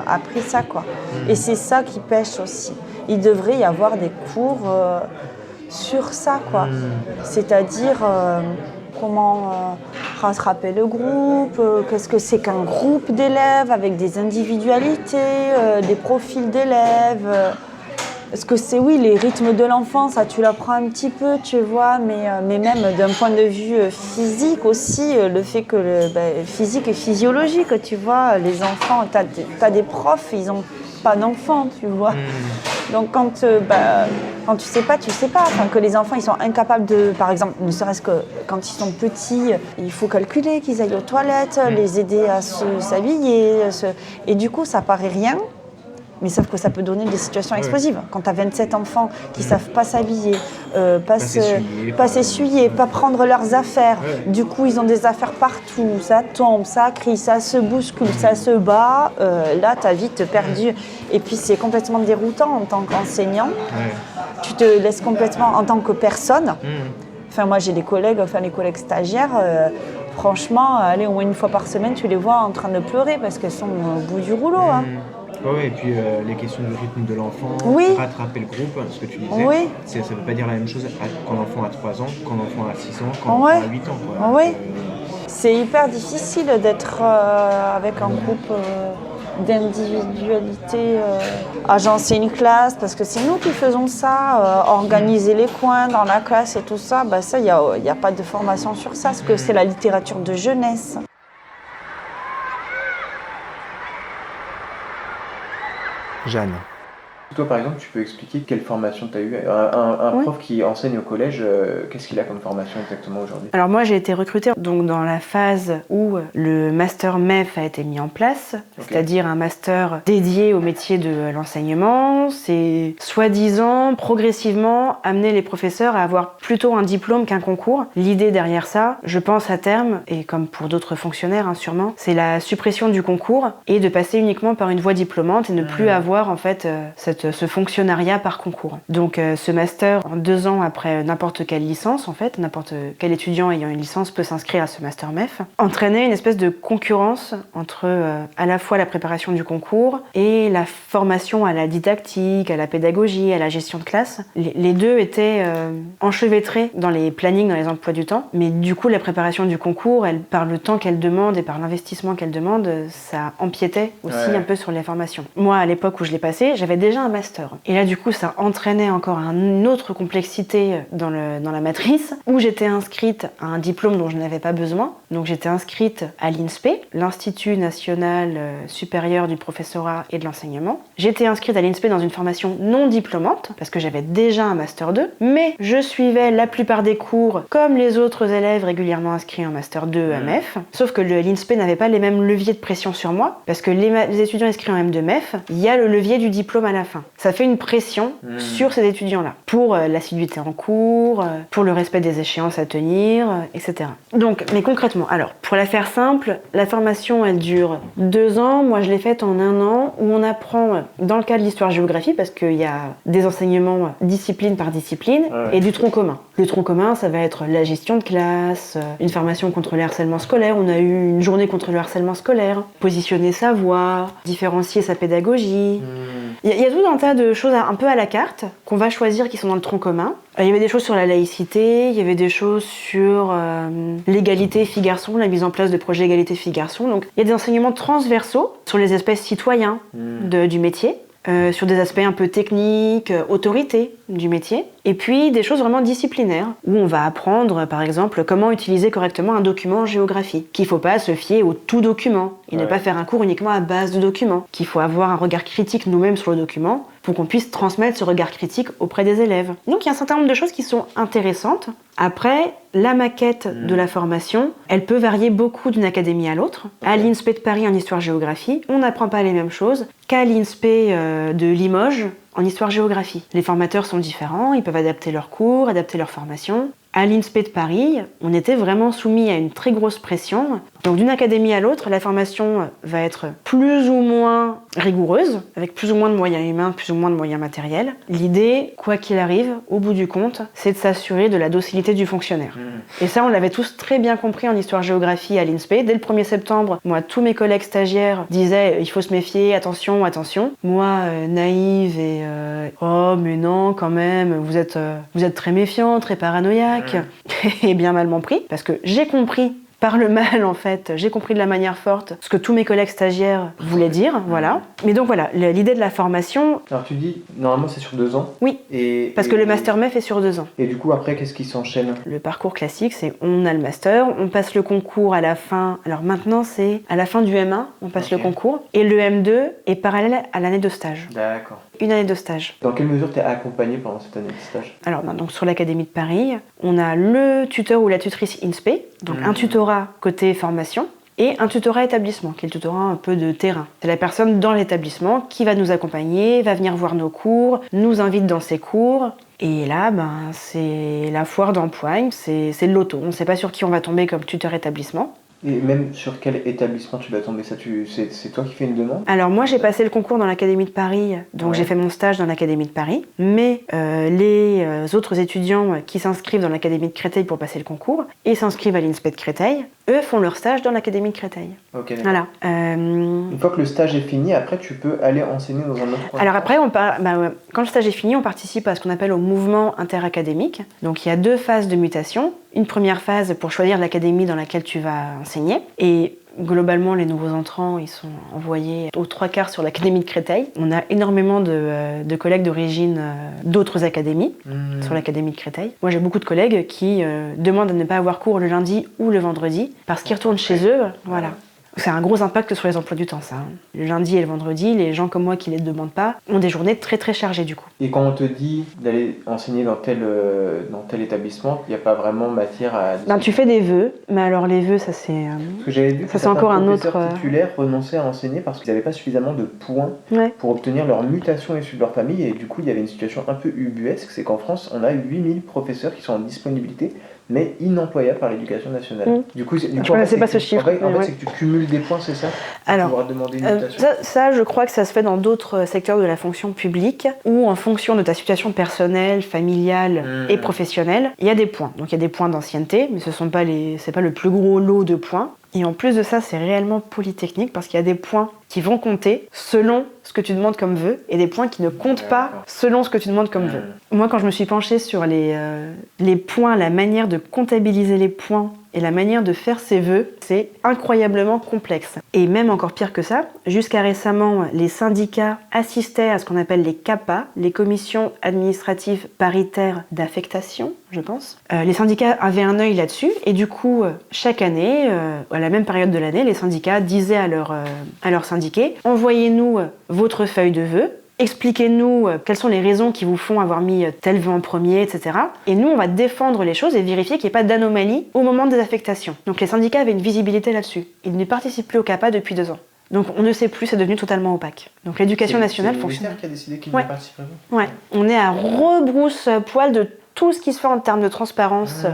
[SPEAKER 4] appris ça, quoi. Et c'est ça qui pêche aussi. Il devrait y avoir des cours sur ça, quoi. C'est-à-dire comment rattraper le groupe, qu'est-ce que c'est qu'un groupe d'élèves avec des individualités, des profils d'élèves. Parce que c'est les rythmes de l'enfant, ça tu l'apprends un petit peu, tu vois, mais même d'un point de vue physique aussi, le fait que physique et physiologique, tu vois, les enfants, t'as des profs, ils n'ont pas d'enfants, tu vois. Donc quand tu sais pas, tu sais pas. Enfin, que les enfants, ils sont incapables de, par exemple, ne serait-ce que quand ils sont petits, il faut calculer qu'ils aillent aux toilettes, les aider à s'habiller, et du coup, ça paraît rien. Mais sauf que ça peut donner des situations explosives. Quand tu as 27 enfants qui ne savent pas s'habiller, pas s'essuyer, pas prendre leurs affaires, du coup ils ont des affaires partout, ça tombe, ça crie, ça se bouscule, ça se bat, là tu as vite perdu. Et puis c'est complètement déroutant en tant qu'enseignant. Tu te laisses complètement en tant que personne. Enfin moi j'ai des collègues, les collègues stagiaires, franchement, allez, au moins une fois par semaine, tu les vois en train de pleurer parce qu'elles sont au bout du rouleau. Hein.
[SPEAKER 1] Ouais, et puis les questions du rythme de l'enfant, rattraper le groupe, ce que tu disais, ça ne veut pas dire la même chose quand l'enfant a 3 ans, quand l'enfant a 6 ans, quand l'enfant a 8 ans. Quoi.
[SPEAKER 4] C'est hyper difficile d'être avec un groupe d'individualité, agencer une classe, parce que c'est nous qui faisons ça, organiser les coins dans la classe et tout ça, ça, il n'y a pas de formation sur ça, parce que c'est la littérature de jeunesse.
[SPEAKER 2] Jeanne.
[SPEAKER 1] Toi, par exemple, tu peux expliquer quelle formation tu as eu? Un prof qui enseigne au collège, qu'est-ce qu'il a comme formation exactement aujourd'hui?
[SPEAKER 3] Alors moi, j'ai été recrutée donc dans la phase où le master MEF a été mis en place, c'est-à-dire un master dédié au métier de l'enseignement. C'est soi-disant, progressivement, amener les professeurs à avoir plutôt un diplôme qu'un concours. L'idée derrière ça, je pense à terme, et comme pour d'autres fonctionnaires sûrement, c'est la suppression du concours et de passer uniquement par une voie diplômante et ne plus avoir en fait ce fonctionnariat par concours. Donc ce master, en 2 ans après n'importe quelle licence, en fait, n'importe quel étudiant ayant une licence peut s'inscrire à ce master MEF, entraînait une espèce de concurrence entre à la fois la préparation du concours et la formation à la didactique, à la pédagogie, à la gestion de classe. Les deux étaient enchevêtrés dans les plannings, dans les emplois du temps, mais du coup la préparation du concours, par le temps qu'elle demande et par l'investissement qu'elle demande, ça empiétait aussi un peu sur les formations. Moi, à l'époque où je l'ai passé, j'avais déjà un master. Et là, du coup, ça entraînait encore une autre complexité dans la matrice, où j'étais inscrite à un diplôme dont je n'avais pas besoin. Donc, j'étais inscrite à l'INSPE, l'Institut National Supérieur du Professorat et de l'Enseignement. J'étais inscrite à l'INSPE dans une formation non diplômante, parce que j'avais déjà un Master 2, mais je suivais la plupart des cours comme les autres élèves régulièrement inscrits en Master 2 à MEF, sauf que l'INSPE n'avait pas les mêmes leviers de pression sur moi, parce que les étudiants inscrits en M2 MEF, il y a le levier du diplôme à la fin. Ça fait une pression sur ces étudiants-là, pour l'assiduité en cours, pour le respect des échéances à tenir, etc. Donc, mais concrètement, Exactement. Alors, pour la faire simple, la formation, elle dure 2 ans. Moi, je l'ai faite en 1 an, où on apprend, dans le cas de l'histoire-géographie, parce qu'il y a des enseignements discipline par discipline, et du tronc commun. Le tronc commun, ça va être la gestion de classe, une formation contre le harcèlement scolaire. On a eu une journée contre le harcèlement scolaire, positionner sa voix, différencier sa pédagogie. Il y a tout un tas de choses un peu à la carte qu'on va choisir qui sont dans le tronc commun. Il y avait des choses sur la laïcité, il y avait des choses sur l'égalité filles-garçons, la mise en place de projets égalité filles-garçons. Donc il y a des enseignements transversaux sur les aspects citoyens du métier, sur des aspects un peu techniques, autorité du métier. Et puis des choses vraiment disciplinaires, où on va apprendre par exemple comment utiliser correctement un document en géographie, qu'il ne faut pas se fier au tout document, et ne pas faire un cours uniquement à base de documents, qu'il faut avoir un regard critique nous-mêmes sur le document, pour qu'on puisse transmettre ce regard critique auprès des élèves. Donc il y a un certain nombre de choses qui sont intéressantes. Après, la maquette de la formation, elle peut varier beaucoup d'une académie à l'autre. À l'INSPE de Paris en histoire-géographie, on n'apprend pas les mêmes choses qu'à l'INSPE de Limoges en histoire-géographie. Les formateurs sont différents, ils peuvent adapter leurs cours, adapter leur formation. À l'INSPE de Paris, on était vraiment soumis à une très grosse pression. Donc d'une académie à l'autre, la formation va être plus ou moins rigoureuse, avec plus ou moins de moyens humains, plus ou moins de moyens matériels. L'idée, quoi qu'il arrive, au bout du compte, c'est de s'assurer de la docilité du fonctionnaire. Et ça, on l'avait tous très bien compris en histoire-géographie à l'INSPE. Dès le 1er septembre, moi, tous mes collègues stagiaires disaient « il faut se méfier, attention, attention ». Moi, naïve et « oh, mais non, quand même, vous êtes très méfiant, très paranoïaque ». Et bien mal m'en pris, parce que j'ai compris par le mal, en fait, j'ai compris de la manière forte ce que tous mes collègues stagiaires voulaient dire, voilà. Mais donc voilà, l'idée de la formation...
[SPEAKER 1] Alors tu dis, normalement c'est sur 2 ans.
[SPEAKER 3] Oui, parce que le master MEF est sur 2 ans.
[SPEAKER 1] Et du coup après, qu'est-ce qui s'enchaîne?
[SPEAKER 3] Le parcours classique, c'est on a le master, on passe le concours à la fin, alors maintenant c'est à la fin du M1, on passe le concours, et le M2 est parallèle à l'année de stage.
[SPEAKER 1] D'accord.
[SPEAKER 3] Une année de stage.
[SPEAKER 1] Dans quelle mesure tu es accompagné pendant cette année de stage?
[SPEAKER 3] Alors, donc sur l'Académie de Paris, on a le tuteur ou la tutrice INSPE, donc un tutorat côté formation, et un tutorat établissement, qui est le tutorat un peu de terrain. C'est la personne dans l'établissement qui va nous accompagner, va venir voir nos cours, nous invite dans ses cours. Et là, c'est la foire d'empoigne, c'est le loto. On ne sait pas sur qui on va tomber comme tuteur établissement.
[SPEAKER 1] Et même sur quel établissement tu vas tomber ça, c'est toi qui fais une demande?
[SPEAKER 3] Alors moi j'ai passé le concours dans l'Académie de Paris, donc j'ai fait mon stage dans l'Académie de Paris, mais les autres étudiants qui s'inscrivent dans l'Académie de Créteil pour passer le concours et s'inscrivent à l'INSPE de Créteil, eux font leur stage dans l'Académie de Créteil.
[SPEAKER 1] Ok, d'accord.
[SPEAKER 3] Voilà.
[SPEAKER 1] Une fois que le stage est fini, après tu peux aller enseigner dans un autre coin.
[SPEAKER 3] Alors après, quand le stage est fini, on participe à ce qu'on appelle au mouvement interacadémique. Donc il y a 2 phases de mutation. Une première phase pour choisir l'académie dans laquelle tu vas enseigner. Et globalement, les nouveaux entrants, ils sont envoyés aux 3/4 sur l'Académie de Créteil. On a énormément de collègues d'origine d'autres académies sur l'Académie de Créteil. Moi, j'ai beaucoup de collègues qui demandent à ne pas avoir cours le lundi ou le vendredi parce qu'ils retournent chez eux. Voilà. C'est un gros impact sur les emplois du temps, ça. Le lundi et le vendredi, les gens comme moi qui ne les demandent pas ont des journées très très chargées du coup.
[SPEAKER 1] Et quand on te dit d'aller enseigner dans tel établissement, il n'y a pas vraiment matière à...
[SPEAKER 3] Tu fais des vœux, mais alors les vœux, ça c'est...
[SPEAKER 1] Parce que j'avais vu que
[SPEAKER 3] ça c'est encore un autre...
[SPEAKER 1] professeurs titulaires renonçaient à enseigner parce qu'ils n'avaient pas suffisamment de points pour obtenir leur mutation issue de leur famille. Et du coup, il y avait une situation un peu ubuesque, c'est qu'en France, on a 8000 professeurs qui sont en disponibilité, mais inemployables par l'éducation nationale. Du coup,
[SPEAKER 3] je ne connaissais pas ce chiffre.
[SPEAKER 1] En fait, c'est que tu cumules des points, c'est ça?
[SPEAKER 3] Alors,
[SPEAKER 1] pour pouvoir demander une mutation.
[SPEAKER 3] ça, je crois que ça se fait dans d'autres secteurs de la fonction publique, où en fonction de ta situation personnelle, familiale et professionnelle, il y a des points. Donc il y a des points d'ancienneté, mais c'est pas le plus gros lot de points. Et en plus de ça, c'est réellement polytechnique parce qu'il y a des points qui vont compter selon ce que tu demandes comme vœu et des points qui ne comptent pas selon ce que tu demandes comme vœu. Moi, quand je me suis penchée sur les points, la manière de comptabiliser les points et la manière de faire ses vœux, c'est incroyablement complexe. Et même encore pire que ça, jusqu'à récemment, les syndicats assistaient à ce qu'on appelle les CAPA, les commissions administratives paritaires d'affectation, je pense. Les syndicats avaient un œil là-dessus et du coup, chaque année, à la même période de l'année, les syndicats disaient à leurs syndiqués « Envoyez-nous votre feuille de vœux ». Expliquez-nous quelles sont les raisons qui vous font avoir mis tel vœu en premier, etc. Et nous, on va défendre les choses et vérifier qu'il n'y ait pas d'anomalie au moment des affectations. Donc les syndicats avaient une visibilité là-dessus. Ils ne participent plus au CAPA depuis 2 ans. Donc on ne sait plus, c'est devenu totalement opaque. Donc l'éducation nationale fonctionne.
[SPEAKER 1] C'est le ministère qui a décidé qu'il ne participerait pas.
[SPEAKER 3] Ouais, on est à rebrousse-poil de tout ce qui se fait en termes de transparence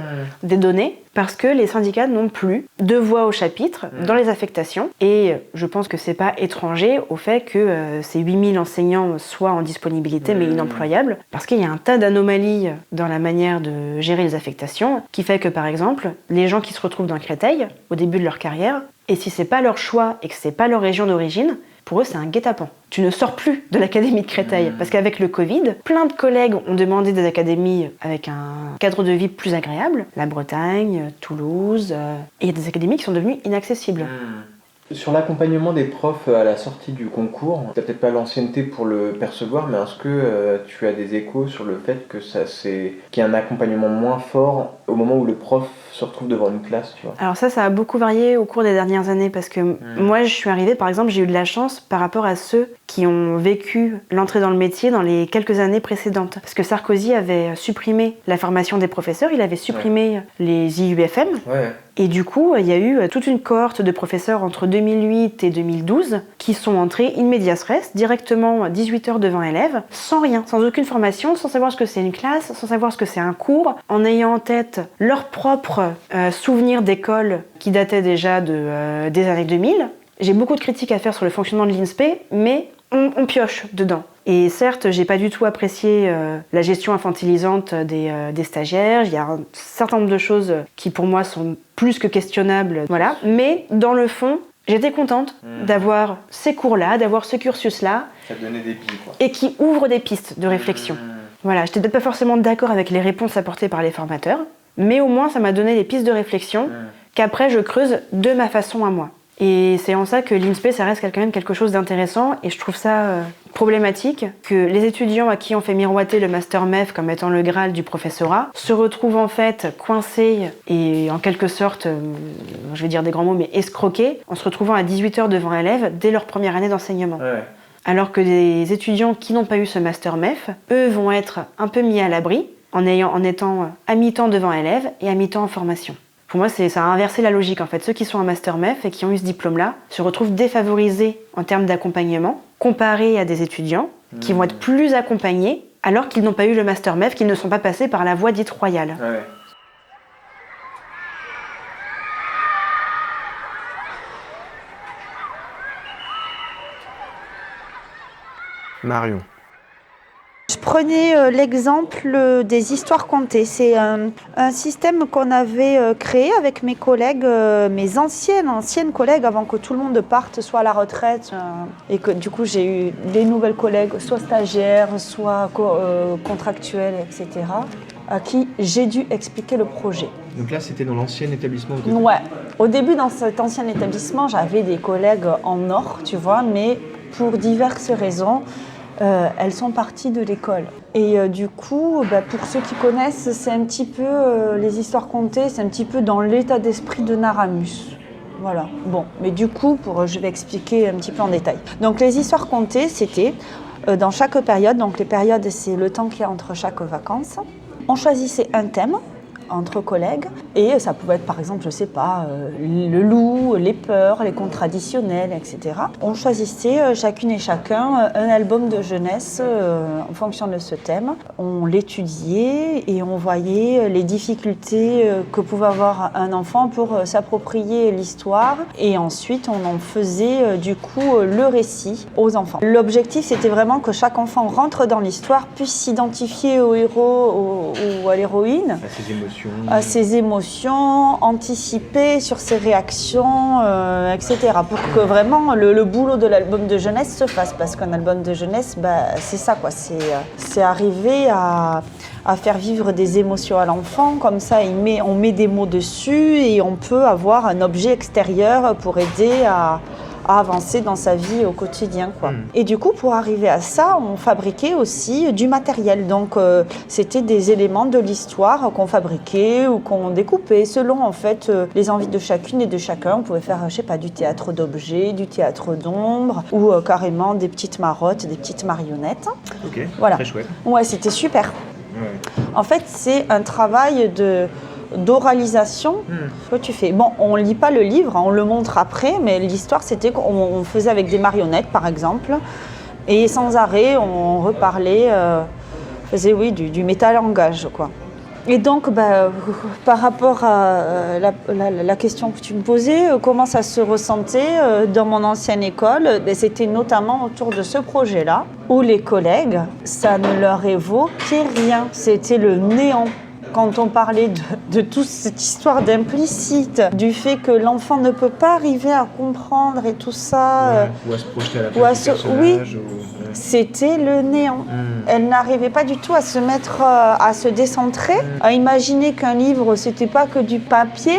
[SPEAKER 3] des données, parce que les syndicats n'ont plus de voix au chapitre dans les affectations. Et je pense que c'est pas étranger au fait que ces 8000 enseignants soient en disponibilité mais inemployables, parce qu'il y a un tas d'anomalies dans la manière de gérer les affectations, qui fait que par exemple, les gens qui se retrouvent dans Créteil, au début de leur carrière, et si c'est pas leur choix et que c'est pas leur région d'origine, pour eux, c'est un guet-apens. Tu ne sors plus de l'académie de Créteil. Parce qu'avec le Covid, plein de collègues ont demandé des académies avec un cadre de vie plus agréable. La Bretagne, Toulouse. Et il y a des académies qui sont devenues inaccessibles.
[SPEAKER 1] Sur l'accompagnement des profs à la sortie du concours, tu n'as peut-être pas l'ancienneté pour le percevoir, mais est-ce que tu as des échos sur le fait que qu'il y a un accompagnement moins fort au moment où le prof se retrouve devant une classe, tu vois?
[SPEAKER 3] Alors ça a beaucoup varié au cours des dernières années, parce que moi, je suis arrivée, par exemple, j'ai eu de la chance par rapport à ceux qui ont vécu l'entrée dans le métier dans les quelques années précédentes. Parce que Sarkozy avait supprimé la formation des professeurs, il avait supprimé les IUFM.
[SPEAKER 1] Ouais.
[SPEAKER 3] Et du coup, il y a eu toute une cohorte de professeurs entre 2008 et 2012 qui sont entrés in medias res, directement à 18 heures devant élèves, sans rien, sans aucune formation, sans savoir ce que c'est une classe, sans savoir ce que c'est un cours, en ayant en tête leurs propres souvenirs d'école qui dataient déjà des années 2000. J'ai beaucoup de critiques à faire sur le fonctionnement de l'INSPE, mais on pioche dedans. Et certes, j'ai pas du tout apprécié la gestion infantilisante des stagiaires. Il y a un certain nombre de choses qui, pour moi, sont plus que questionnables. Voilà. Mais dans le fond, j'étais contente d'avoir ces cours-là, d'avoir ce cursus-là.
[SPEAKER 1] Ça te donnait des billes, quoi.
[SPEAKER 3] Et qui ouvre des pistes de réflexion. Voilà, j'étais peut-être pas forcément d'accord avec les réponses apportées par les formateurs, mais au moins, ça m'a donné des pistes de réflexion qu'après, je creuse de ma façon à moi. Et c'est en ça que l'INSPE, ça reste quand même quelque chose d'intéressant, et je trouve ça problématique que les étudiants à qui on fait miroiter le master MEF comme étant le Graal du professorat se retrouvent en fait coincés et en quelque sorte, je vais dire des grands mots, mais escroqués, en se retrouvant à 18 heures devant élèves dès leur première année d'enseignement. Ouais. Alors que des étudiants qui n'ont pas eu ce master MEF, eux vont être un peu mis à l'abri en étant à mi-temps devant élèves et à mi-temps en formation. Pour moi, ça a inversé la logique en fait. Ceux qui sont en master MEF et qui ont eu ce diplôme-là se retrouvent défavorisés en termes d'accompagnement, comparés à des étudiants qui vont être plus accompagnés alors qu'ils n'ont pas eu le master MEF, qu'ils ne sont pas passés par la voie dite royale.
[SPEAKER 1] Ouais.
[SPEAKER 2] Marion.
[SPEAKER 4] Je prenais l'exemple des histoires contées. C'est un système qu'on avait créé avec mes collègues, mes anciennes collègues, avant que tout le monde parte, soit à la retraite, et que du coup j'ai eu des nouvelles collègues, soit stagiaires, soit contractuelles, etc., à qui j'ai dû expliquer le projet.
[SPEAKER 2] Donc là, c'était dans l'ancien établissement où
[SPEAKER 4] Ouais. Au début, dans cet ancien établissement, j'avais des collègues en or, tu vois, mais pour diverses raisons, elles sont parties de l'école. Et du coup, pour ceux qui connaissent, c'est un petit peu, les histoires contées, c'est un petit peu dans l'état d'esprit de Naramus. Voilà. Bon, mais du coup, je vais expliquer un petit peu en détail. Donc les histoires contées, c'était dans chaque période, donc les périodes, c'est le temps qu'il y a entre chaque vacances. On choisissait un thème entre collègues, et ça pouvait être par exemple, je sais pas, le loup, les peurs, les contradictionnels, etc. On choisissait chacune et chacun un album de jeunesse en fonction de ce thème. On l'étudiait et on voyait les difficultés que pouvait avoir un enfant pour s'approprier l'histoire, et ensuite on en faisait du coup le récit aux enfants. L'objectif, c'était vraiment que chaque enfant rentre dans l'histoire, puisse s'identifier au héros ou à l'héroïne, à ses émotions, anticiper sur ses réactions, etc. Pour que vraiment le boulot de l'album de jeunesse se fasse. Parce qu'un album de jeunesse, c'est ça, quoi. C'est arriver à faire vivre des émotions à l'enfant. Comme ça, on met des mots dessus et on peut avoir un objet extérieur pour aider à avancer dans sa vie au quotidien, quoi. Et du coup, pour arriver à ça, on fabriquait aussi du matériel. Donc, c'était des éléments de l'histoire qu'on fabriquait ou qu'on découpait selon, en fait, les envies de chacune et de chacun. On pouvait faire, je sais pas, du théâtre d'objets, du théâtre d'ombre ou carrément des petites marottes, des petites marionnettes.
[SPEAKER 2] Ok,
[SPEAKER 4] voilà.
[SPEAKER 2] Très chouette.
[SPEAKER 4] Ouais, c'était super.
[SPEAKER 2] Ouais.
[SPEAKER 4] En fait, c'est un travail d'oralisation que tu fais. Bon, on lit pas le livre, on le montre après, mais l'histoire, c'était qu'on faisait avec des marionnettes, par exemple, et sans arrêt, on reparlait, faisait, oui, du métalangage, quoi. Et donc, par rapport à la question que tu me posais, comment ça se ressentait dans mon ancienne école, c'était notamment autour de ce projet-là, où les collègues, ça ne leur évoquait rien. C'était le néant. Quand on parlait de toute cette histoire d'implicite, du fait que l'enfant ne peut pas arriver à comprendre et tout ça.
[SPEAKER 1] Ou à se projeter à la place du personnage.
[SPEAKER 4] Oui, c'était le néant. Elle n'arrivait pas du tout à se mettre, à se décentrer, à imaginer qu'un livre, c'était pas que du papier.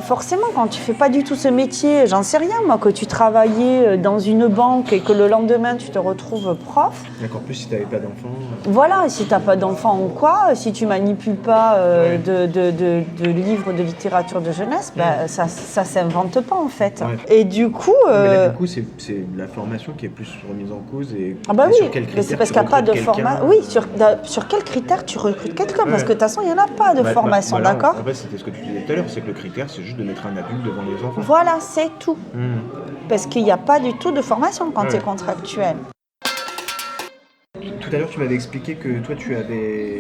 [SPEAKER 4] Forcément, quand tu fais pas du tout ce métier, j'en sais rien, moi, que tu travaillais dans une banque et que le lendemain, tu te retrouves prof.
[SPEAKER 1] Encore plus si tu n'avais pas d'enfant.
[SPEAKER 4] Voilà, si tu n'as pas d'enfant ou quoi, si tu manipules pas de livres de littérature de jeunesse, ça s'invente pas en fait. Ouais. Et du coup...
[SPEAKER 1] Mais là, du coup, c'est la formation qui est plus remise en cause et,
[SPEAKER 4] oui,
[SPEAKER 1] sur quels critères
[SPEAKER 4] c'est parce qu'il n'y a pas de formation. Oui, sur quels critères tu recrutes quelqu'un, parce que de toute façon, il n'y en a pas de formation, d'accord ?
[SPEAKER 1] En fait, c'était ce que tu disais tout à l'heure, c'est que le critère, c'est juste de mettre un adulte devant les enfants.
[SPEAKER 4] Voilà, c'est tout. Parce qu'il n'y a pas du tout de formation quand tu es contractuel.
[SPEAKER 1] Tout à l'heure, tu m'avais expliqué que toi, tu avais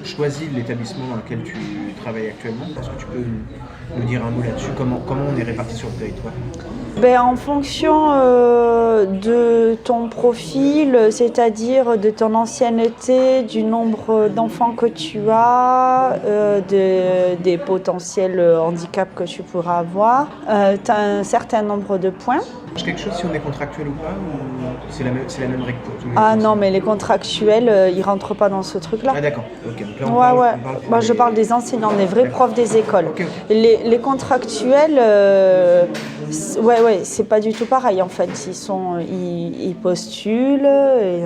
[SPEAKER 1] choisi l'établissement dans lequel tu travailles actuellement. Est-ce que tu peux nous dire un mot là-dessus ? Comment on est réparti sur le territoire ?
[SPEAKER 4] En fonction de ton profil, c'est-à-dire de ton ancienneté, du nombre d'enfants que tu as, des potentiels handicaps que tu pourras avoir, tu as un certain nombre de points.
[SPEAKER 1] Quelque chose si on est contractuel ou pas, ou c'est la même règle pour tous les
[SPEAKER 4] Ah non, mais les contractuels, ils rentrent pas dans ce truc-là.
[SPEAKER 1] Ah d'accord, ok. Donc là, on parle
[SPEAKER 4] Moi, je parle des enseignants, des vrais profs des écoles.
[SPEAKER 1] Okay.
[SPEAKER 4] Les contractuels, c'est pas du tout pareil en fait. Ils postulent et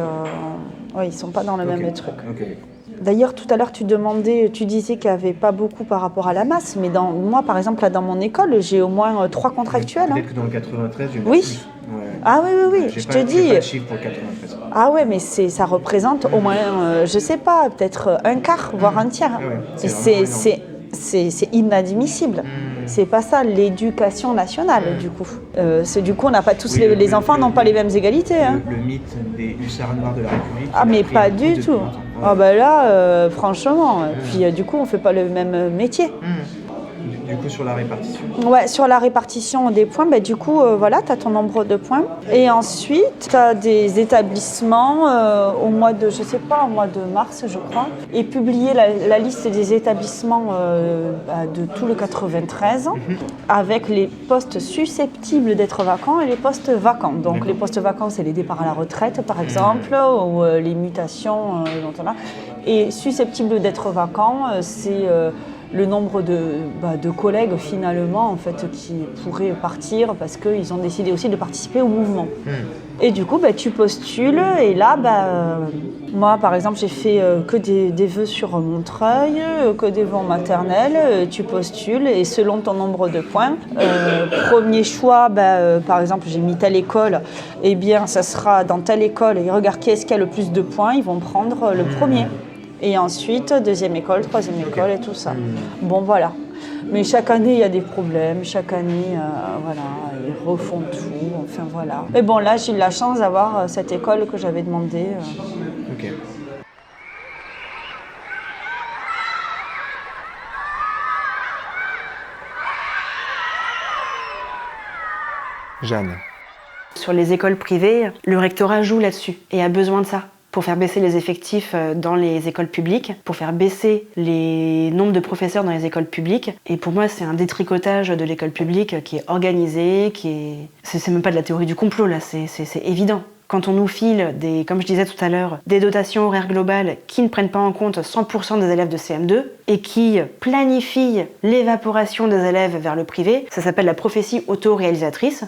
[SPEAKER 4] ils sont pas dans le même truc.
[SPEAKER 1] Okay.
[SPEAKER 4] D'ailleurs, tout à l'heure, tu disais qu'il n'y avait pas beaucoup par rapport à la masse, mais moi, par exemple, là, dans mon école, j'ai au moins 3 contractuels.
[SPEAKER 1] Peut-être que dans le 93, il y en a
[SPEAKER 4] oui.
[SPEAKER 1] plus. Ouais.
[SPEAKER 4] Ah oui, je te dis.
[SPEAKER 1] J'ai pas de chiffre pour le 93.
[SPEAKER 4] Ah ouais, mais ça représente au moins, je sais pas, peut-être un quart, voire un tiers.
[SPEAKER 1] Ah ouais,
[SPEAKER 4] c'est inadmissible. C'est pas ça l'éducation nationale, du coup. Du coup, on n'a pas tous les enfants n'ont pas les mêmes égalités.
[SPEAKER 1] Le mythe des hussards noirs de la République.
[SPEAKER 4] Ah, mais pas du tout. Ah là, franchement. Puis du coup, on fait pas le même métier.
[SPEAKER 1] Du coup, sur la répartition.
[SPEAKER 4] Ouais, sur la répartition des points, du coup, tu as ton nombre de points. Et ensuite, tu as des établissements au mois de mars, je crois, et publier la liste des établissements de tout le 93, avec les postes susceptibles d'être vacants et les postes vacants. Donc, les postes vacants, c'est les départs à la retraite, par exemple, ou les mutations dont on a. Et susceptibles d'être vacants, c'est... le nombre de collègues finalement en fait qui pourraient partir parce qu'ils ont décidé aussi de participer au mouvement. Et du coup tu postules et là moi par exemple j'ai fait que des vœux sur Montreuil, que des vœux en maternelle, tu postules et selon ton nombre de points, premier choix par exemple j'ai mis telle école, et bien ça sera dans telle école et ils regardent qui est-ce qui a le plus de points, ils vont prendre le premier. Et ensuite, deuxième école, troisième école et tout ça. Bon, voilà. Mais chaque année, il y a des problèmes. Chaque année, ils refont tout. Enfin, voilà. Mais bon, là, j'ai eu la chance d'avoir cette école que j'avais demandé.
[SPEAKER 1] Ok.
[SPEAKER 2] Jeanne.
[SPEAKER 3] Sur les écoles privées, le rectorat joue là-dessus et a besoin de ça pour faire baisser les effectifs dans les écoles publiques, pour faire baisser les nombres de professeurs dans les écoles publiques. Et pour moi, c'est un détricotage de l'école publique qui est organisé, c'est même pas de la théorie du complot, là, c'est évident. Quand on nous file, comme je disais tout à l'heure, des dotations horaires globales qui ne prennent pas en compte 100% des élèves de CM2 et qui planifient l'évaporation des élèves vers le privé, ça s'appelle la prophétie auto-réalisatrice.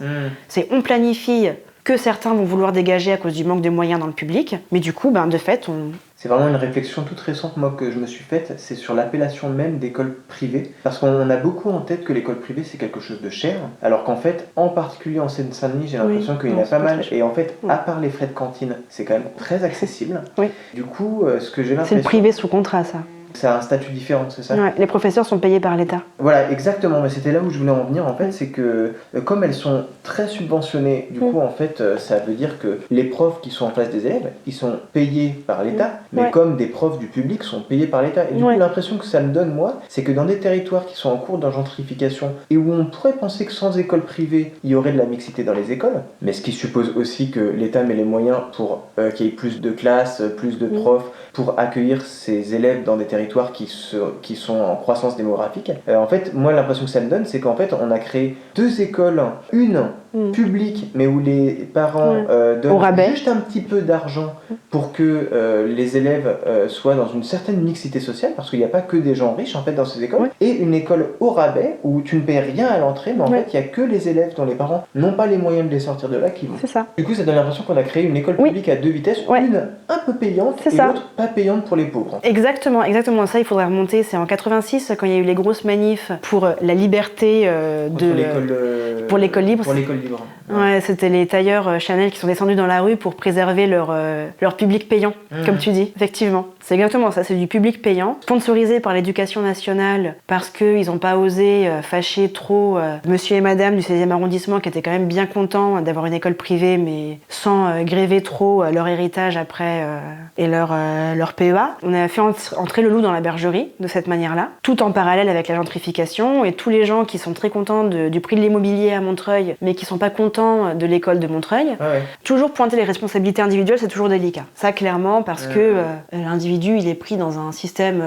[SPEAKER 3] C'est on planifie que certains vont vouloir dégager à cause du manque de moyens dans le public, mais du coup, de fait,
[SPEAKER 1] C'est vraiment une réflexion toute récente, moi, que je me suis faite, c'est sur l'appellation même d'école privée, parce qu'on a beaucoup en tête que l'école privée, c'est quelque chose de cher, alors qu'en fait, en particulier en Seine-Saint-Denis, j'ai l'impression qu'il y en a pas mal, et en fait, à part les frais de cantine, c'est quand même très accessible.
[SPEAKER 3] Oui.
[SPEAKER 1] Du coup, ce que j'ai l'impression...
[SPEAKER 3] C'est le privé sous contrat, ça.
[SPEAKER 1] Ça a un statut différent, c'est ça?
[SPEAKER 3] Ouais, les professeurs sont payés par l'État.
[SPEAKER 1] Voilà, exactement, mais c'était là où je voulais en venir en fait, c'est que comme elles sont très subventionnées, du coup en fait ça veut dire que les profs qui sont en face des élèves, ils sont payés par l'État, mais comme des profs du public sont payés par l'État. Et du coup l'impression que ça me donne moi, c'est que dans des territoires qui sont en cours de gentrification et où on pourrait penser que sans école privée, il y aurait de la mixité dans les écoles, mais ce qui suppose aussi que l'État met les moyens pour qu'il y ait plus de classes, plus de profs, pour accueillir ces élèves dans des territoires qui sont en croissance démographique. En fait, moi l'impression que ça me donne, c'est qu'en fait on a créé 2 écoles, une publique, mais où les parents donnent juste un petit peu d'argent pour que les élèves soient dans une certaine mixité sociale, parce qu'il n'y a pas que des gens riches en fait dans ces écoles, et une école au rabais où tu ne payes rien à l'entrée, mais en fait il n'y a que les élèves dont les parents n'ont pas les moyens de les sortir de là qui vont.
[SPEAKER 3] C'est ça.
[SPEAKER 1] Du coup ça donne l'impression qu'on a créé une école publique à 2 vitesses, une un peu payante et l'autre pas payante pour les pauvres.
[SPEAKER 3] Exactement, exactement. Ça il faudrait remonter, c'est en 86 quand il y a eu les grosses manifs pour la liberté pour l'école libre.
[SPEAKER 1] Pour l'école libre.
[SPEAKER 3] Ouais, c'était les tailleurs Chanel qui sont descendus dans la rue pour préserver leur public payant, comme tu dis, effectivement. C'est exactement ça, c'est du public payant, sponsorisé par l'éducation nationale parce qu'ils n'ont pas osé fâcher trop monsieur et madame du 16e arrondissement qui étaient quand même bien contents d'avoir une école privée mais sans gréver trop leur héritage après et leur PEA. On a fait entrer le loup dans la bergerie de cette manière-là, tout en parallèle avec la gentrification et tous les gens qui sont très contents du prix de l'immobilier à Montreuil mais qui sont pas contents de l'école de Montreuil. Toujours pointer les responsabilités individuelles, c'est toujours délicat. Ça clairement parce que l'individu il est pris dans un système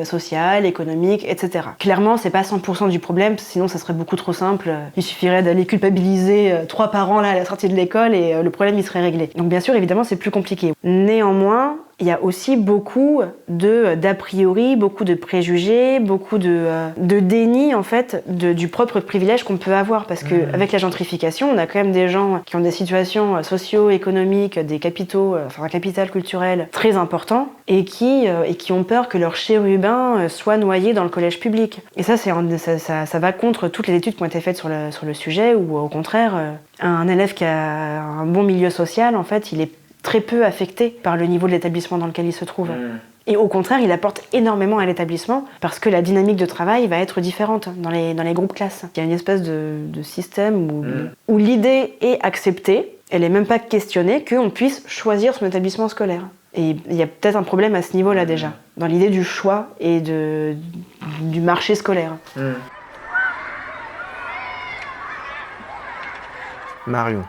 [SPEAKER 3] social, économique, etc. Clairement, c'est pas 100% du problème, sinon ça serait beaucoup trop simple. Il suffirait d'aller culpabiliser 3 parents là à la sortie de l'école et le problème il serait réglé. Donc bien sûr, évidemment, c'est plus compliqué. Néanmoins, il y a aussi beaucoup d'a priori, beaucoup de préjugés, beaucoup de déni en fait du propre privilège qu'on peut avoir parce que avec la gentrification, on a quand même des gens qui ont des situations socio-économiques, des capitaux, un capital culturel très important et qui ont peur que leur chérubin soit noyé dans le collège public. Et ça ça va contre toutes les études qui ont été faites sur le sujet où au contraire un élève qui a un bon milieu social en fait, il est très peu affecté par le niveau de l'établissement dans lequel il se trouve. Et au contraire, il apporte énormément à l'établissement parce que la dynamique de travail va être différente dans les groupes classes. Il y a une espèce de système où l'idée est acceptée, elle n'est même pas questionnée, qu'on puisse choisir son établissement scolaire. Et il y a peut-être un problème à ce niveau-là déjà, dans l'idée du choix et du marché scolaire.
[SPEAKER 2] Marion.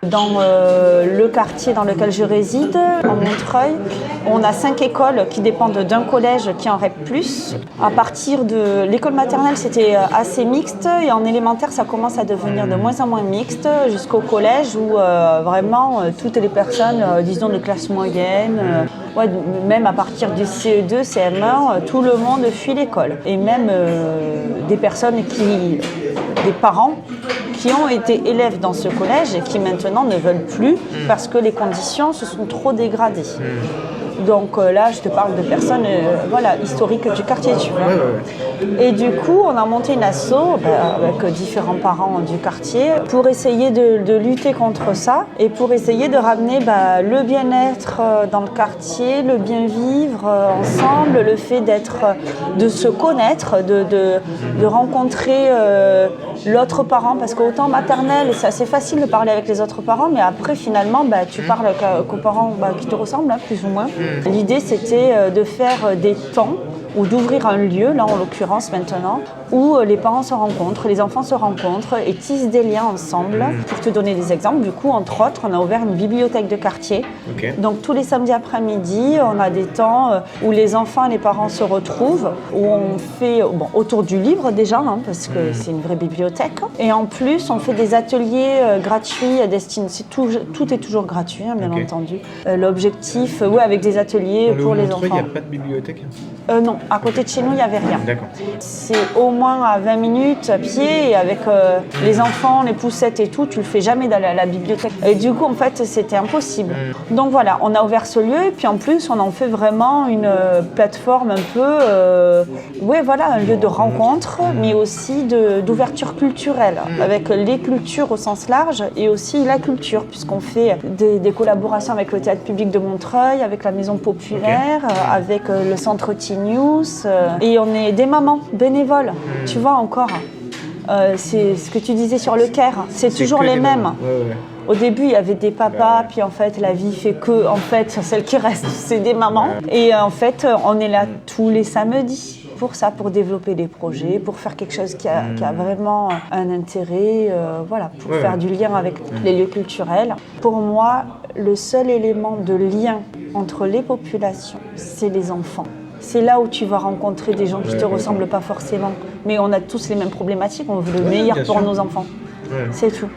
[SPEAKER 4] Dans le quartier dans lequel je réside, en Montreuil, on a 5 écoles qui dépendent d'un collège qui en REP+. À partir de l'école maternelle, c'était assez mixte et en élémentaire, ça commence à devenir de moins en moins mixte jusqu'au collège où vraiment toutes les personnes, disons de classe moyenne, même à partir du CE2, CM1, tout le monde fuit l'école. Et même des parents qui ont été élèves dans ce collège et qui maintenant ne veulent plus parce que les conditions se sont trop dégradées. Donc là, je te parle de personnes historiques du quartier, tu vois. Et du coup, on a monté une asso avec différents parents du quartier pour essayer de lutter contre ça et pour essayer de ramener le bien-être dans le quartier, le bien-vivre ensemble, le fait de se connaître, de rencontrer l'autre parent, parce qu'autant maternelle, c'est assez facile de parler avec les autres parents, mais après finalement, tu parles qu'aux parents qui te ressemblent, plus ou moins. L'idée, c'était de faire des temps ou d'ouvrir un lieu, là en l'occurrence maintenant, où les parents se rencontrent, les enfants se rencontrent et tissent des liens ensemble. Pour te donner des exemples, du coup, entre autres, on a ouvert une bibliothèque de quartier. Donc tous les samedis après-midi, on a des temps où les enfants et les parents se retrouvent, où on fait autour du livre déjà, parce que c'est une vraie bibliothèque. Et en plus, on fait des ateliers gratuits à destination. Tout est toujours gratuit, bien entendu. L'objectif, avec des ateliers pour les enfants.
[SPEAKER 2] Il n'y a pas de bibliothèque ?
[SPEAKER 4] Non, à côté de chez nous, il n'y avait rien.
[SPEAKER 2] D'accord.
[SPEAKER 4] C'est au moins à 20 minutes à pied et avec les enfants, les poussettes et tout, tu le fais jamais dans la bibliothèque. Et du coup, en fait, c'était impossible. Donc voilà, on a ouvert ce lieu et puis en plus, on en fait vraiment une plateforme un peu, un lieu de rencontre, mais aussi d'ouverture culturelle, avec les cultures au sens large et aussi la culture, puisqu'on fait des collaborations avec le Théâtre Public de Montreuil, avec la Maison Populaire, avec le Centre Thiers, CNews, et on est des mamans bénévoles, tu vois encore. C'est ce que tu disais sur le Caire, c'est toujours les mêmes.
[SPEAKER 2] Ouais.
[SPEAKER 4] Au début, il y avait des papas, puis en fait, la vie fait que, en fait, celles qui restent, c'est des mamans. Et en fait, on est là tous les samedis pour ça, pour développer des projets, pour faire quelque chose qui a vraiment un intérêt, voilà, pour faire du lien avec les lieux culturels. Pour moi, le seul élément de lien entre les populations, c'est les enfants. C'est là où tu vas rencontrer des gens qui ne te ressemblent pas forcément. Mais on a tous les mêmes problématiques, on veut le meilleur pour nos enfants. C'est tout.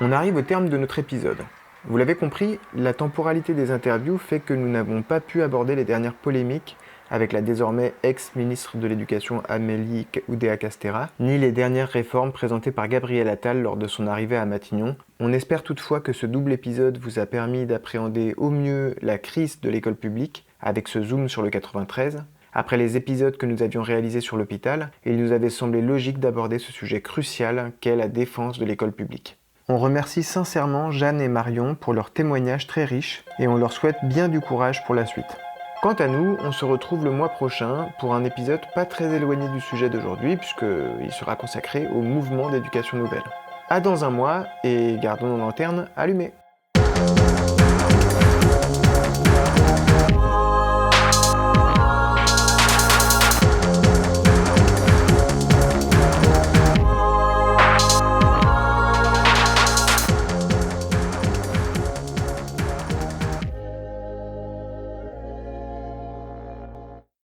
[SPEAKER 2] On arrive au terme de notre épisode. Vous l'avez compris, la temporalité des interviews fait que nous n'avons pas pu aborder les dernières polémiques avec la désormais ex-ministre de l'Éducation Amélie Oudéa-Castéra, ni les dernières réformes présentées par Gabriel Attal lors de son arrivée à Matignon. On espère toutefois que ce double épisode vous a permis d'appréhender au mieux la crise de l'école publique, avec ce zoom sur le 93. Après les épisodes que nous avions réalisés sur l'hôpital, il nous avait semblé logique d'aborder ce sujet crucial qu'est la défense de l'école publique. On remercie sincèrement Jeanne et Marion pour leur témoignage très riche et on leur souhaite bien du courage pour la suite. Quant à nous, on se retrouve le mois prochain pour un épisode pas très éloigné du sujet d'aujourd'hui puisqu'il sera consacré au mouvement d'éducation nouvelle. À dans un mois et gardons nos lanternes allumées.